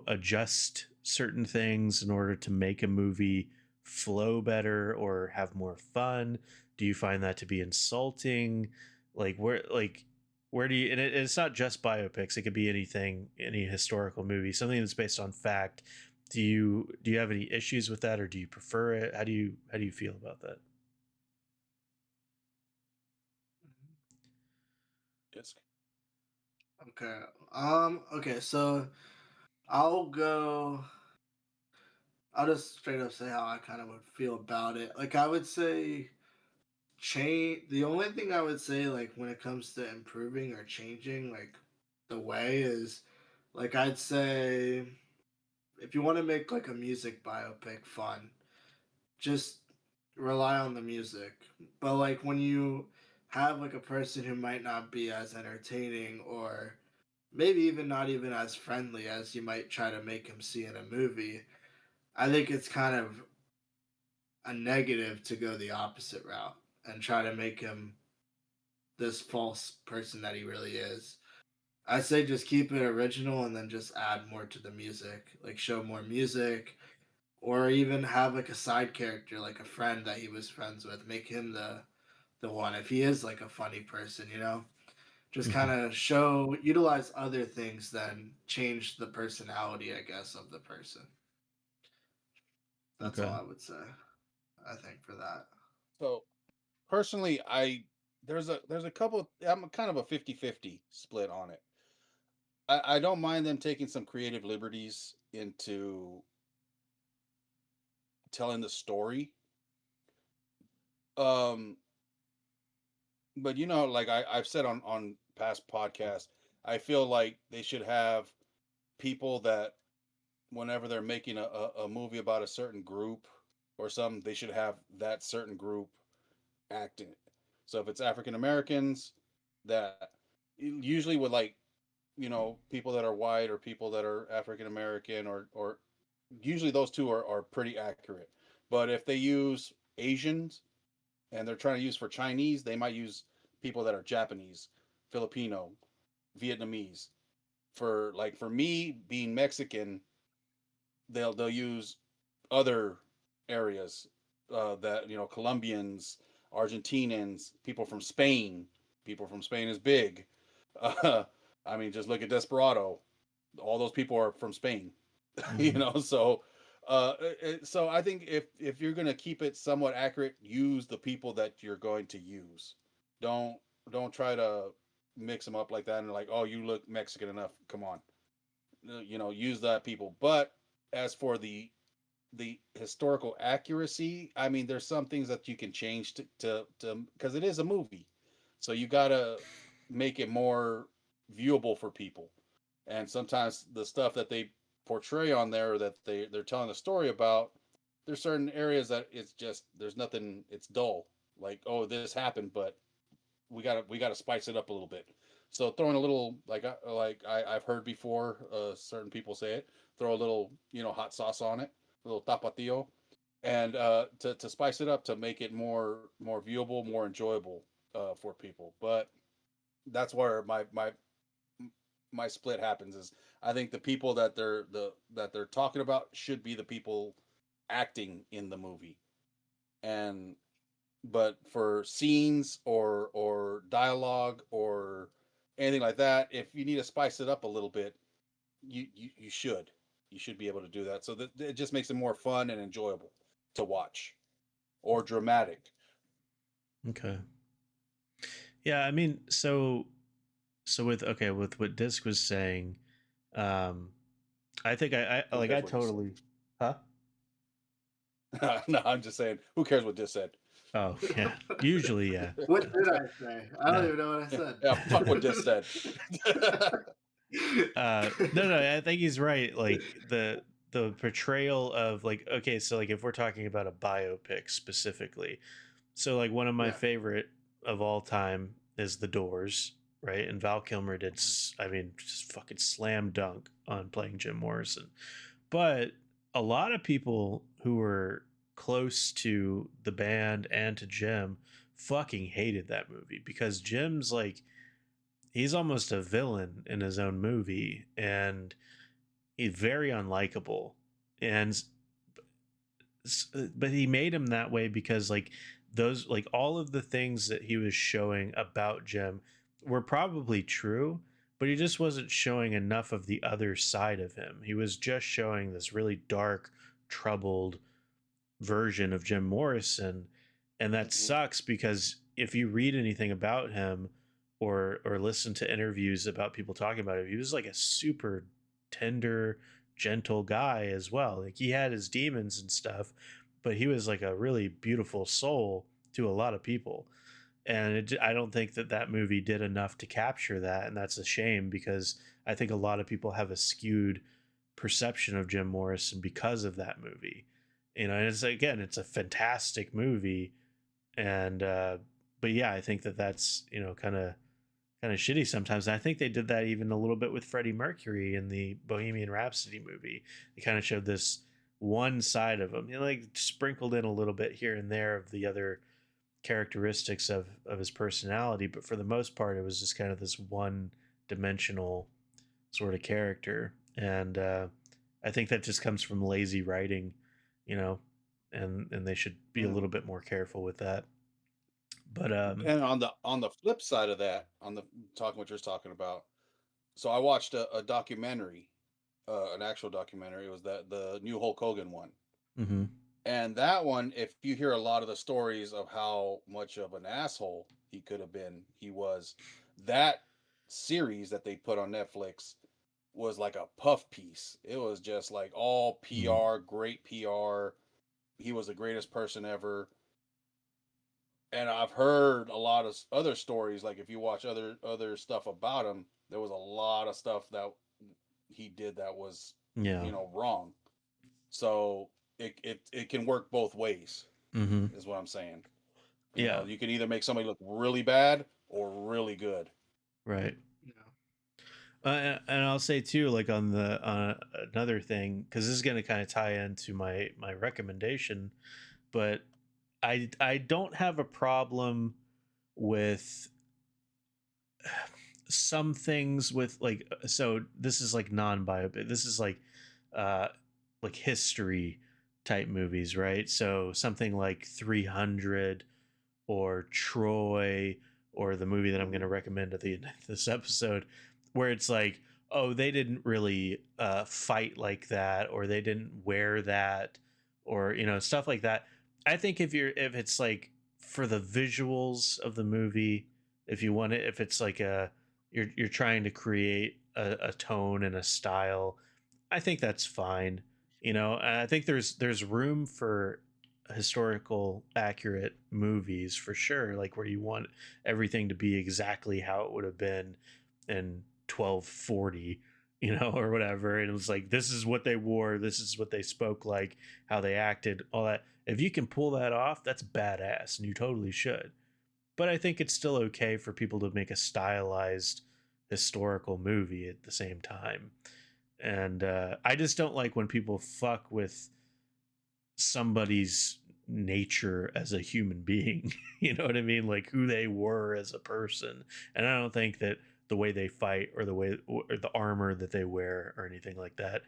adjust certain things in order to make a movie flow better or have more fun? Do you find that to be insulting? Where do you, and it's not just biopics, it could be anything, any historical movie, something that's based on fact. Do you have any issues with that, or do you prefer it? How do you feel about that? Disc. Okay. Okay. So I'll just straight up say how I kind of would feel about it. Like I would say change. The only thing I would say, like when it comes to improving or changing, like the way is, like I'd say, if you want to make like a music biopic fun, just rely on the music. But like when you have like a person who might not be as entertaining or maybe even not even as friendly as you might try to make him see in a movie, I think it's kind of a negative to go the opposite route and try to make him this false person that he really is. I say just keep it original and then just add more to the music, like show more music, or even have like a side character, like a friend that he was friends with, make him the one if he is like a funny person, just kind of utilize other things than change the personality, I guess, of the person. That's Okay. all I would say, I think, for that. So personally, there's a couple, I'm kind of a 50-50 split on it. I don't mind them taking some creative liberties into telling the story. But like I've said on past podcasts, I feel like they should have people that whenever they're making a movie about a certain group or something, they should have that certain group act in it. So if it's African Americans, that usually with like, people that are white or people that are African American or usually those two are pretty accurate. But if they use Asians and they're trying to use for Chinese, they might use people that are Japanese, Filipino, Vietnamese. For me being Mexican, they'll use other areas that Colombians, Argentinians, people from Spain. People from Spain is big. I mean, just look at Desperado. All those people are from Spain. So So I think if you're gonna keep it somewhat accurate, use the people that you're going to use. Don't don't try to mix them up like that and like, oh, you look Mexican enough. Come on, use that people. But as for the historical accuracy, I mean, there's some things that you can change to because it is a movie, so you gotta make it more viewable for people. And sometimes the stuff that they portray on there that they're telling a story about, there's certain areas that it's just there's nothing, it's dull. Like, oh, this happened, but we gotta spice it up a little bit. So throwing a little I've heard before, certain people say it, throw a little hot sauce on it, a little tapatio, and to spice it up to make it more viewable, more enjoyable for people. But that's where my split happens is I think the people that they're talking about should be the people acting in the movie. And but for scenes or dialogue or anything like that, if you need to spice it up a little bit, you should be able to do that, so that it just makes it more fun and enjoyable to watch, or dramatic. Okay. Yeah, I mean, so with what Disc was saying, um, I think I Who like I cares what this totally, huh? said? No, I'm just saying, who cares what this said? Oh yeah, usually yeah. What did I say? I don't No. even know what I said. Yeah, fuck what this said. No, I think he's right. Like the portrayal of like, okay, so like if we're talking about a biopic specifically, so like one of my Yeah. favorite of all time is The Doors, right? And Val Kilmer did, I mean, just fucking slam dunk on playing Jim Morrison. But a lot of people who were close to the band and to Jim fucking hated that movie because Jim's like, he's almost a villain in his own movie and he's very unlikable. And but he made him that way because like those, like all of the things that he was showing about Jim were probably true, but he just wasn't showing enough of the other side of him. He was just showing this really dark, troubled version of Jim Morrison, and that Mhm. sucks because if you read anything about him or listen to interviews about people talking about him, he was like a super tender, gentle guy as well. Like he had his demons and stuff, but he was like a really beautiful soul to a lot of people. And I don't think that that movie did enough to capture that, and that's a shame because I think a lot of people have a skewed perception of Jim Morrison because of that movie. And it's, again, it's a fantastic movie, and but yeah, I think that that's kind of shitty sometimes. And I think they did that even a little bit with Freddie Mercury in the Bohemian Rhapsody movie. They kind of showed this one side of him, like sprinkled in a little bit here and there of the other characteristics of his personality, but for the most part it was just kind of this one dimensional sort of character. And I think that just comes from lazy writing, you know and they should be a Yeah. little bit more careful with that. But And on the flip side of that, on the talking what you're talking about, so I watched a documentary, an actual documentary. It was the new Hulk Hogan one. mhm. And that one, if you hear a lot of the stories of how much of an asshole he could have been, he was, that series that they put on Netflix was like a puff piece. It was just like all Mhm. PR, great PR. He was the greatest person ever. And I've heard a lot of other stories. Like if you watch other stuff about him, there was a lot of stuff that he did that was, Yeah. wrong. So it can work both ways, Mhm. is what I'm saying. Yeah. You can either make somebody look really bad or really good. Right. Yeah. And I'll say too, like on the another thing, because this is going to kind of tie into my recommendation, but I don't have a problem with some things with like, so this is like non-biopic, this is uh like history type movies, right? So something like 300 or Troy, or the movie that I'm going to Mhm. recommend at the end of this episode, where it's like, oh, they didn't really fight like that, or they didn't wear that, or stuff like that. I think if it's like for the visuals of the movie, if you want it, if it's like you're trying to create a tone and a style, I think that's fine. And I think there's room for historical accurate movies for sure, like where you want everything to be exactly how it would have been in 1240, or whatever. And it was like, this is what they wore, this is what they spoke like, how they acted, all that. If you can pull that off, that's badass, and you totally should. But I think it's still okay for people to make a stylized historical movie at the same time. And I just don't like when people fuck with somebody's nature as a human being. You know what I mean? Like who they were as a person. And I don't think that the way they fight, or the way, or the armor that they wear, or anything like that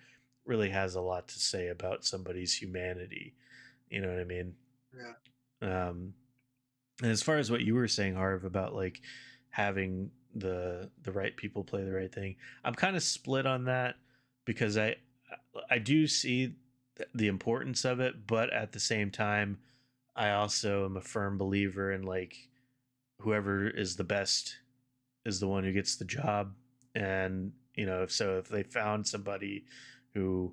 really has a lot to say about somebody's humanity. You know what I mean? Yeah. And as far as what you were saying, Harv, about like having the right people play the right thing, I'm kind of split on that, because I do see the importance of it, but at the same time, I also am a firm believer in like whoever is the best is the one who gets the job. And if they found somebody who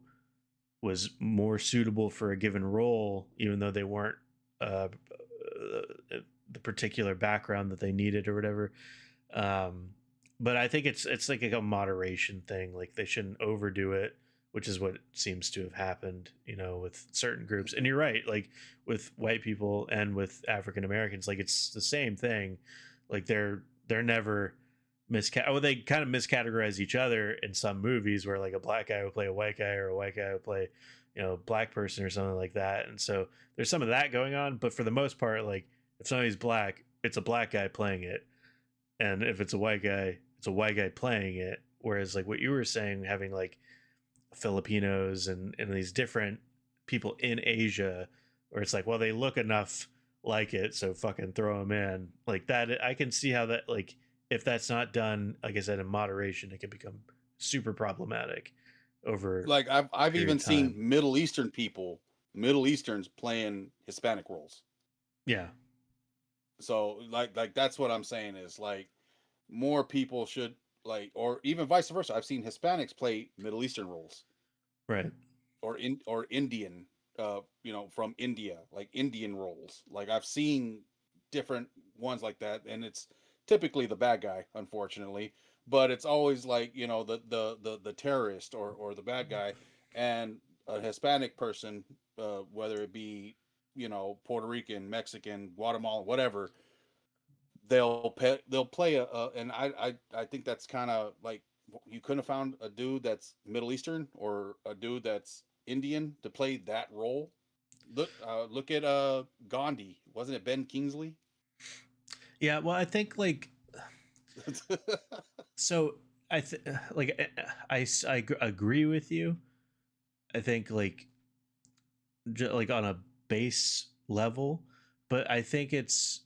was more suitable for a given role, even though they weren't the particular background that they needed or whatever. Um, but I think it's like a moderation thing. Like they shouldn't overdo it, which is what seems to have happened, with certain groups. And you're right, like with white people and with African Americans, like it's the same thing. Like they're never they kind of miscategorize each other in some movies, where like a black guy would play a white guy, or a white guy would play black person or something like that. And so there's some of that going on, but for the most part, like if somebody's black, it's a black guy playing it, and if it's a white guy, it's a white guy playing it. Whereas like what you were saying, having like Filipinos and these different people in Asia, where it's like, well, they look enough like it, so fucking throw them in like that. I can see how that, like, if that's not done, like I said, in moderation, it can become super problematic over Like a I've period even of seen time. Middle Easterns playing Hispanic roles. Yeah. So like that's what I'm saying is like more people should like, or even vice versa. I've seen Hispanics play Middle Eastern roles, Right. or Indian, from India, like Indian roles. Like I've seen different ones like that, and it's typically the bad guy, unfortunately, but it's always like the terrorist or the bad guy, and a Hispanic person, whether it be Puerto Rican, Mexican, Guatemalan, whatever, they'll play and I think that's kind of like you couldn't have found a dude that's Middle Eastern or a dude that's Indian to play that role. Look at Gandhi. Wasn't it Ben Kingsley? Yeah. Well, I think like, so like agree with you. I think like like on a base level, but I think it's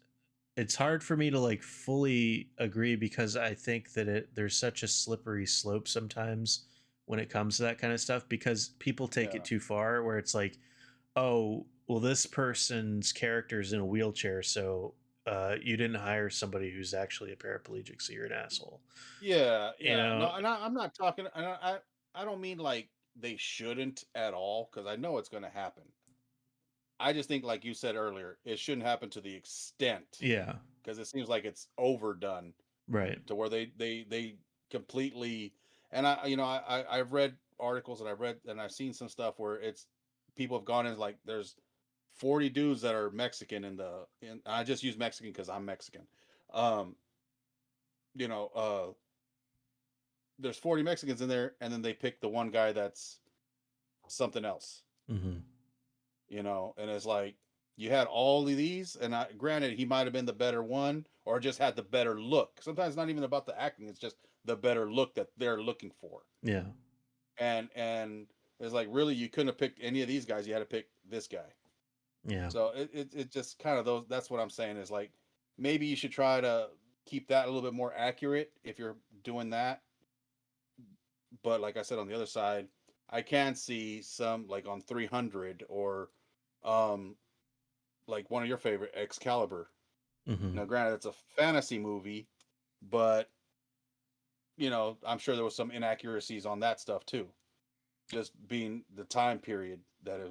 hard for me to like fully agree, because I think that there's such a slippery slope sometimes when it comes to that kind of stuff, because people take it Yeah. too far, where it's like, oh, well, this person's character's in a wheelchair, so you didn't hire somebody who's actually a paraplegic, so you're an asshole. Yeah, You yeah. know? No, and I'm not talking. I don't mean like they shouldn't at all, because I know it's going to happen. I just think, like you said earlier, it shouldn't happen to the extent, Yeah. because it seems like it's overdone Right. to where they completely. And I've read articles, and I've seen some stuff where it's people have gone in like there's 40 dudes that are Mexican and I just use Mexican because I'm Mexican. Um, you know, there's 40 Mexicans in there, and then they pick the one guy that's something else, Hmm. and it's like you had all of these, and granted, he might have been the better one or just had the better look. Sometimes it's not even about the acting, it's just the better look that they're looking for. Yeah. And it's like, really, you couldn't have picked any of these guys, you had to pick this guy. Yeah. So it just kind of those. That's what I'm saying is like maybe you should try to keep that a little bit more accurate if you're doing that. but like I said, on the other side, I can see some like on 300 or um like one of your favorite Excalibur. Mm-hmm. Now, granted, it's a fantasy movie, but I'm sure there was some inaccuracies on that stuff too. Just being the time period that it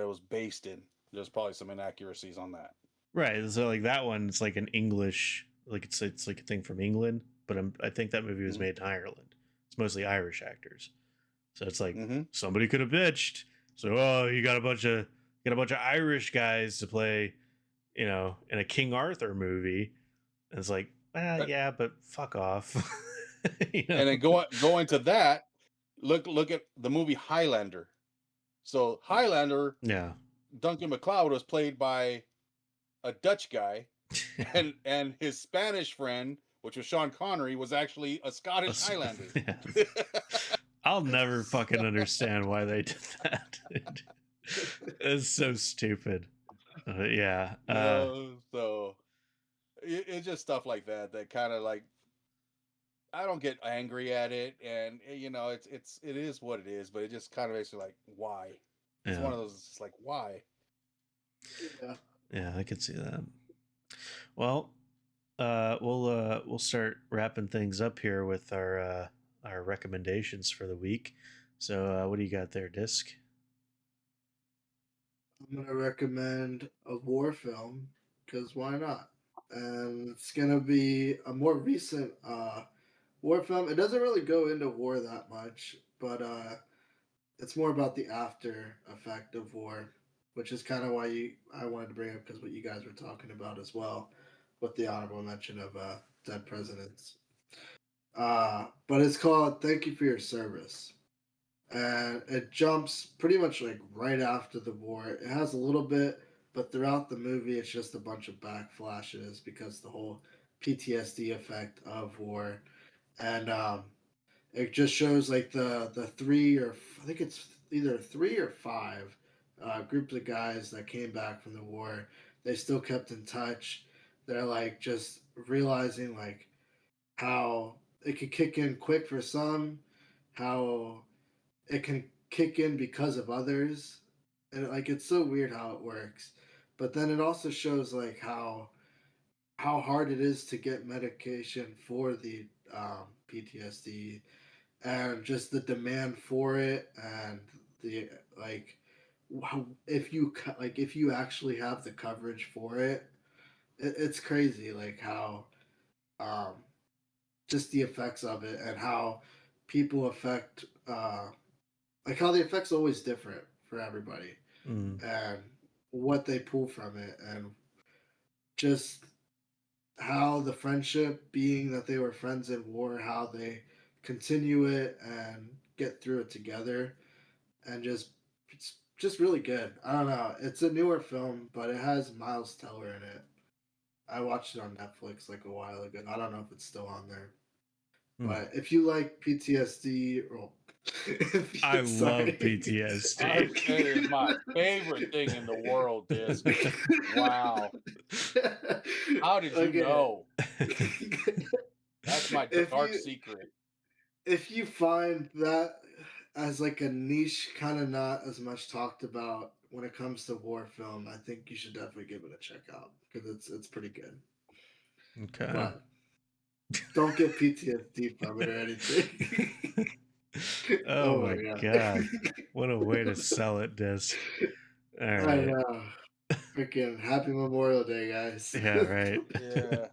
was based in, there's probably some inaccuracies on that. Right. So like that one, it's like an English, like it's like a thing from England, but I think that movie was Mm-hmm. made in Ireland. It's mostly Irish actors, so it's like Mm-hmm. somebody could have bitched. So you got a bunch of Irish guys to play, in a King Arthur movie, and it's like, yeah, but fuck off, you know? And then going to that, look at the movie Highlander. So Highlander, Yeah. Duncan MacLeod was played by a Dutch guy, and his Spanish friend, which was Sean Connery, was actually a Scottish Highlander. Yeah. I'll never fucking understand why they did that. It's so stupid. Yeah. So it's just stuff like that kind of like I don't get angry at it, and it is what it is, but it just kind of makes me like, why? It's Yeah. one of those. It's just like, why? Yeah. Yeah, I could see that. Well, we'll start wrapping things up here with our recommendations for the week. So, what do you got there, Disc? I'm gonna recommend a war film because why not? And it's gonna be a more recent war film. It doesn't really go into war that much, but it's more about the after effect of war, which is kind of why I wanted to bring up because what you guys were talking about as well, with the honorable mention of dead presidents. But it's called "Thank You for Your Service," and it jumps pretty much like right after the war. It has a little bit, but throughout the movie, it's just a bunch of backflashes because the whole PTSD effect of war, and it just shows like the three or I think it's either three or five groups of guys that came back from the war. They still kept in touch. They're like just realizing like how it could kick in quick for some, how it can kick in because of others, and like it's so weird how it works. But then it also shows like how hard it is to get medication for the PTSD and just the demand for it and the like if you actually have the coverage for it's crazy like how um just the effects of it and how people affect like how the effects always different for everybody Mm. and what they pull from it and just how the friendship being that they were friends in war how they continue it and get through it together and just it's just really good. I don't know. It's a newer film, but it has Miles Teller in it. I watched it on Netflix like a while ago. I don't know if it's still on there. Mm. But if you like PTSD, or I love sorry, PTSD. It is my favorite thing in the world, Disc. Wow. How did you okay. know? That's my if dark you secret. if you find that as like a niche, kind of not as much talked about when it comes to war film, I think you should definitely give it a check out because it's pretty good. Okay. But don't get PTSD from it or anything. Oh my god. What a way to sell it, Disc. All I right. know. Freaking happy Memorial Day, guys. Yeah, right. Yeah.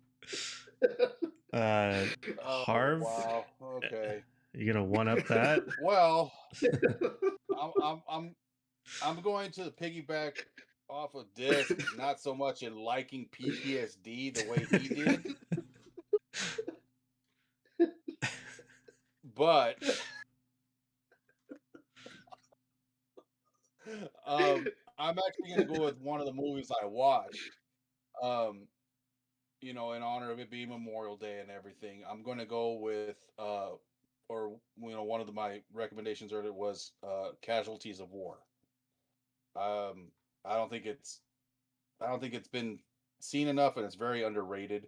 Oh Harv, wow. Okay. you gonna one up that? Well, I'm going to piggyback off of Disc, not so much in liking PTSD the way he did, but I'm actually going to go with one of the movies I watched. Um, in honor of it being Memorial Day and everything, I'm going to go with or one of my recommendations earlier was Casualties of War. Um, I don't think it's I don't think it's been seen enough, and it's very underrated.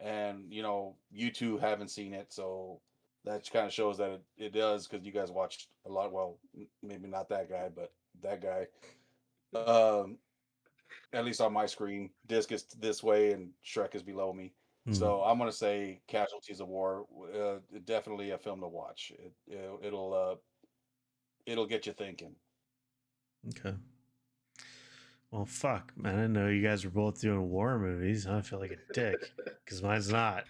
And you two haven't seen it, so that kind of shows that it does, because you guys watched a lot. Well, maybe not that guy, but that guy. At least on my screen, Disc is this way and Shrek is below me. So I'm gonna say Casualties of War. Definitely a film to watch. It'll get you thinking. Okay. Well, fuck, man. I didn't know you guys were both doing war movies. I feel like a dick because mine's not.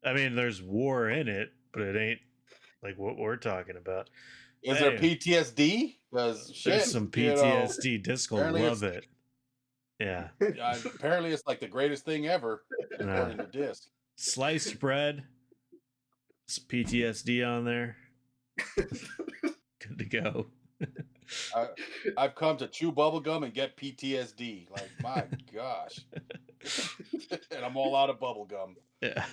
I mean, there's war in it, but it ain't like what we're talking about. Is there PTSD? Because There's shit, some PTSD. Disc will apparently love it. Yeah. apparently it's like the greatest thing ever, according to Disc. Sliced bread. Some PTSD on there. Good to go. I've come to chew bubblegum and get PTSD. Like, my gosh. And I'm all out of bubblegum. Yeah.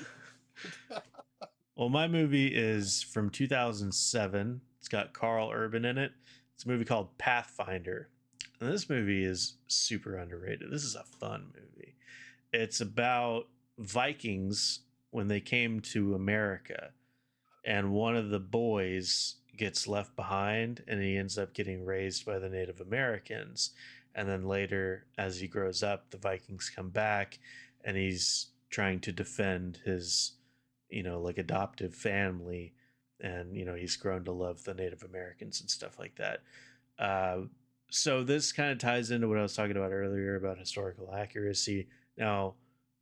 Well, my movie is from 2007. It's got Carl Urban in it. It's a movie called Pathfinder. And this movie is super underrated. This is a fun movie. It's about Vikings when they came to America, and one of the boys gets left behind and he ends up getting raised by the Native Americans. And then later, as he grows up, the Vikings come back and he's trying to defend his, like adoptive family. And, he's grown to love the Native Americans and stuff like that. So this kind of ties into what I was talking about earlier about historical accuracy. Now,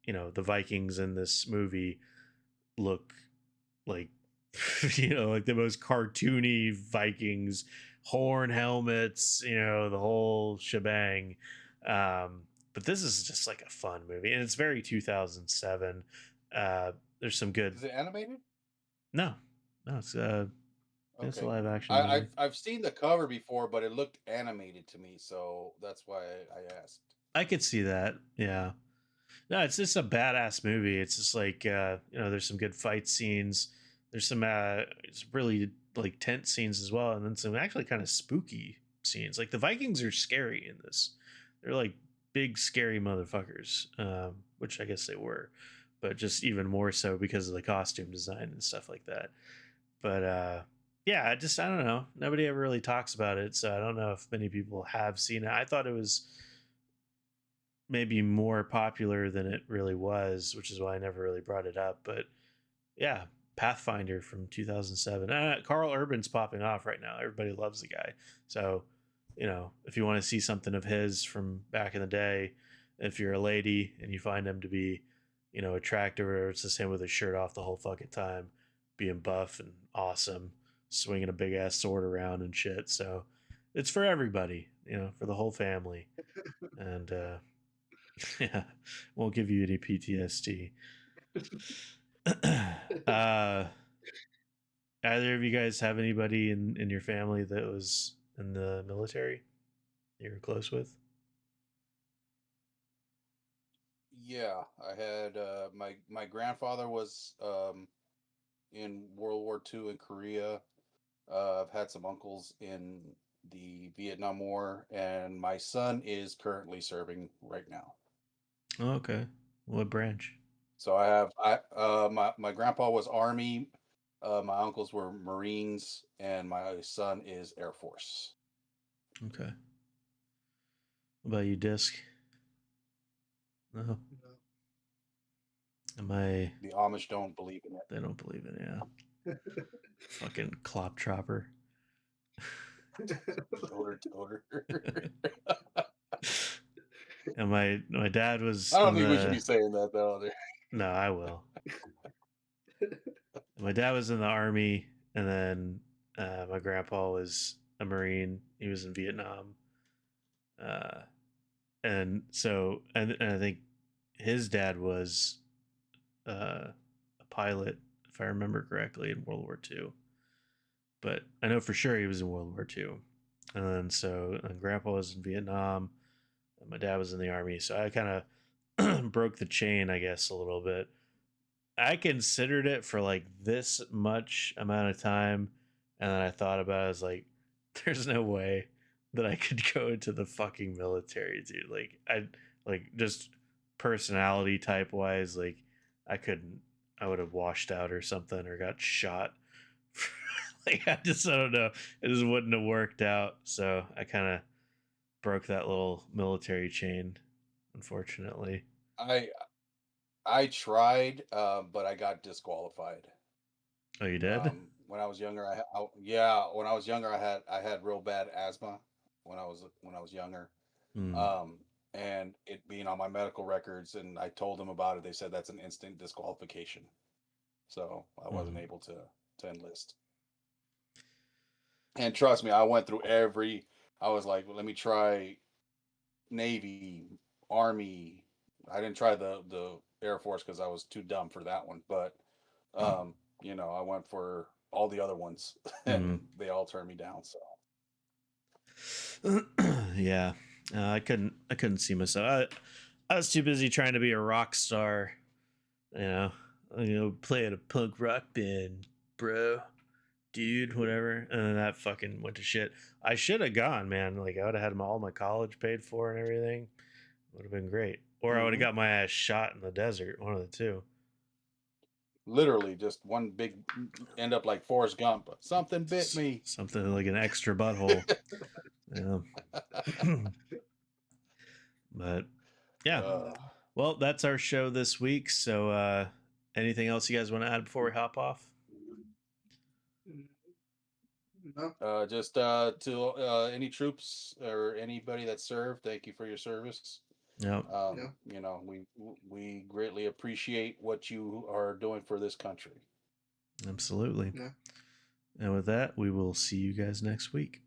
the Vikings in this movie look like, like the most cartoony Vikings, horn helmets, the whole shebang. But this is just like a fun movie, and it's very 2007. There's some good. Is it animated? No, it's it's a live action. I've seen the cover before, but it looked animated to me, so that's why I asked. I could see that. Yeah. No, it's just a badass movie. It's just like there's some good fight scenes. There's some it's really like tense scenes as well, and then some actually kind of spooky scenes. Like the Vikings are scary in this. They're like big scary motherfuckers, which I guess they were, but just even more so because of the costume design and stuff like that. But yeah, I don't know. Nobody ever really talks about it, so I don't know if many people have seen it. I thought it was maybe more popular than it really was, which is why I never really brought it up. But yeah, Pathfinder from 2007. Carl Urban's popping off right now. Everybody loves the guy. So, if you want to see something of his from back in the day, if you're a lady and you find him to be, attractive, or it's the same with his shirt off the whole fucking time, being buff and awesome, swinging a big ass sword around and shit. So it's for everybody, for the whole family. And, yeah, won't give you any PTSD. Either of you guys have anybody in your family that was in the military you were close with? Yeah, I had my grandfather was in World War II in Korea. I've had some uncles in the Vietnam War, and my son is currently serving right now. Oh, okay. What branch? So my grandpa was Army, my uncles were Marines, and my son is Air Force. Okay. What about you, Disc? No. Am I? The Amish don't believe in it. They don't believe it. Yeah. Fucking clop chopper. Toter. And my dad was. I don't think we should be saying that though. No, I will. My dad was in the Army, and then my grandpa was a Marine. He was in Vietnam. And so, and I think his dad was a pilot, if I remember correctly, in World War II. But I know for sure he was in World War II. And then and Grandpa was in Vietnam, and my dad was in the Army. So I kind of broke the chain, I guess, a little bit. I considered it for like this much amount of time, and then I thought about it. I was like, there's no way that I could go into the fucking military, dude. Like, just personality type wise, like I couldn't. I would have washed out or something, or got shot Like I don't know. It just wouldn't have worked out. So I kind of broke that little military chain, unfortunately. I I tried, but I got disqualified. Oh, you did? When I was younger, yeah, when I was younger, I had real bad asthma when I was younger. Hmm. Um, and it being on my medical records, and I told them about it. They said that's an instant disqualification. So I wasn't Hmm. able to enlist. And trust me, I went through every. I was like, well, let me try Navy, Army. I didn't try the Air Force because I was too dumb for that one. But I went for all the other ones, Hmm. and they all turned me down. So Yeah. I couldn't see myself. I was too busy trying to be a rock star. You know. Play at a punk rock band, bro. Dude, whatever. And then that fucking went to shit. I should have gone, man. Like I would have had all my college paid for and everything. Would have been great. Or I would have hmm got my ass shot in the desert. One of the two. literally just one big end up like Forrest Gump. Something bit me. Something like an extra butthole. Yeah. But yeah. uh, Well, that's our show this week. So anything else you guys want to add before we hop off? No. just to any troops or anybody that served, thank you for your service. Yeah. Yeah. We greatly appreciate what you are doing for this country. Absolutely. Yeah. And with that, we will see you guys next week.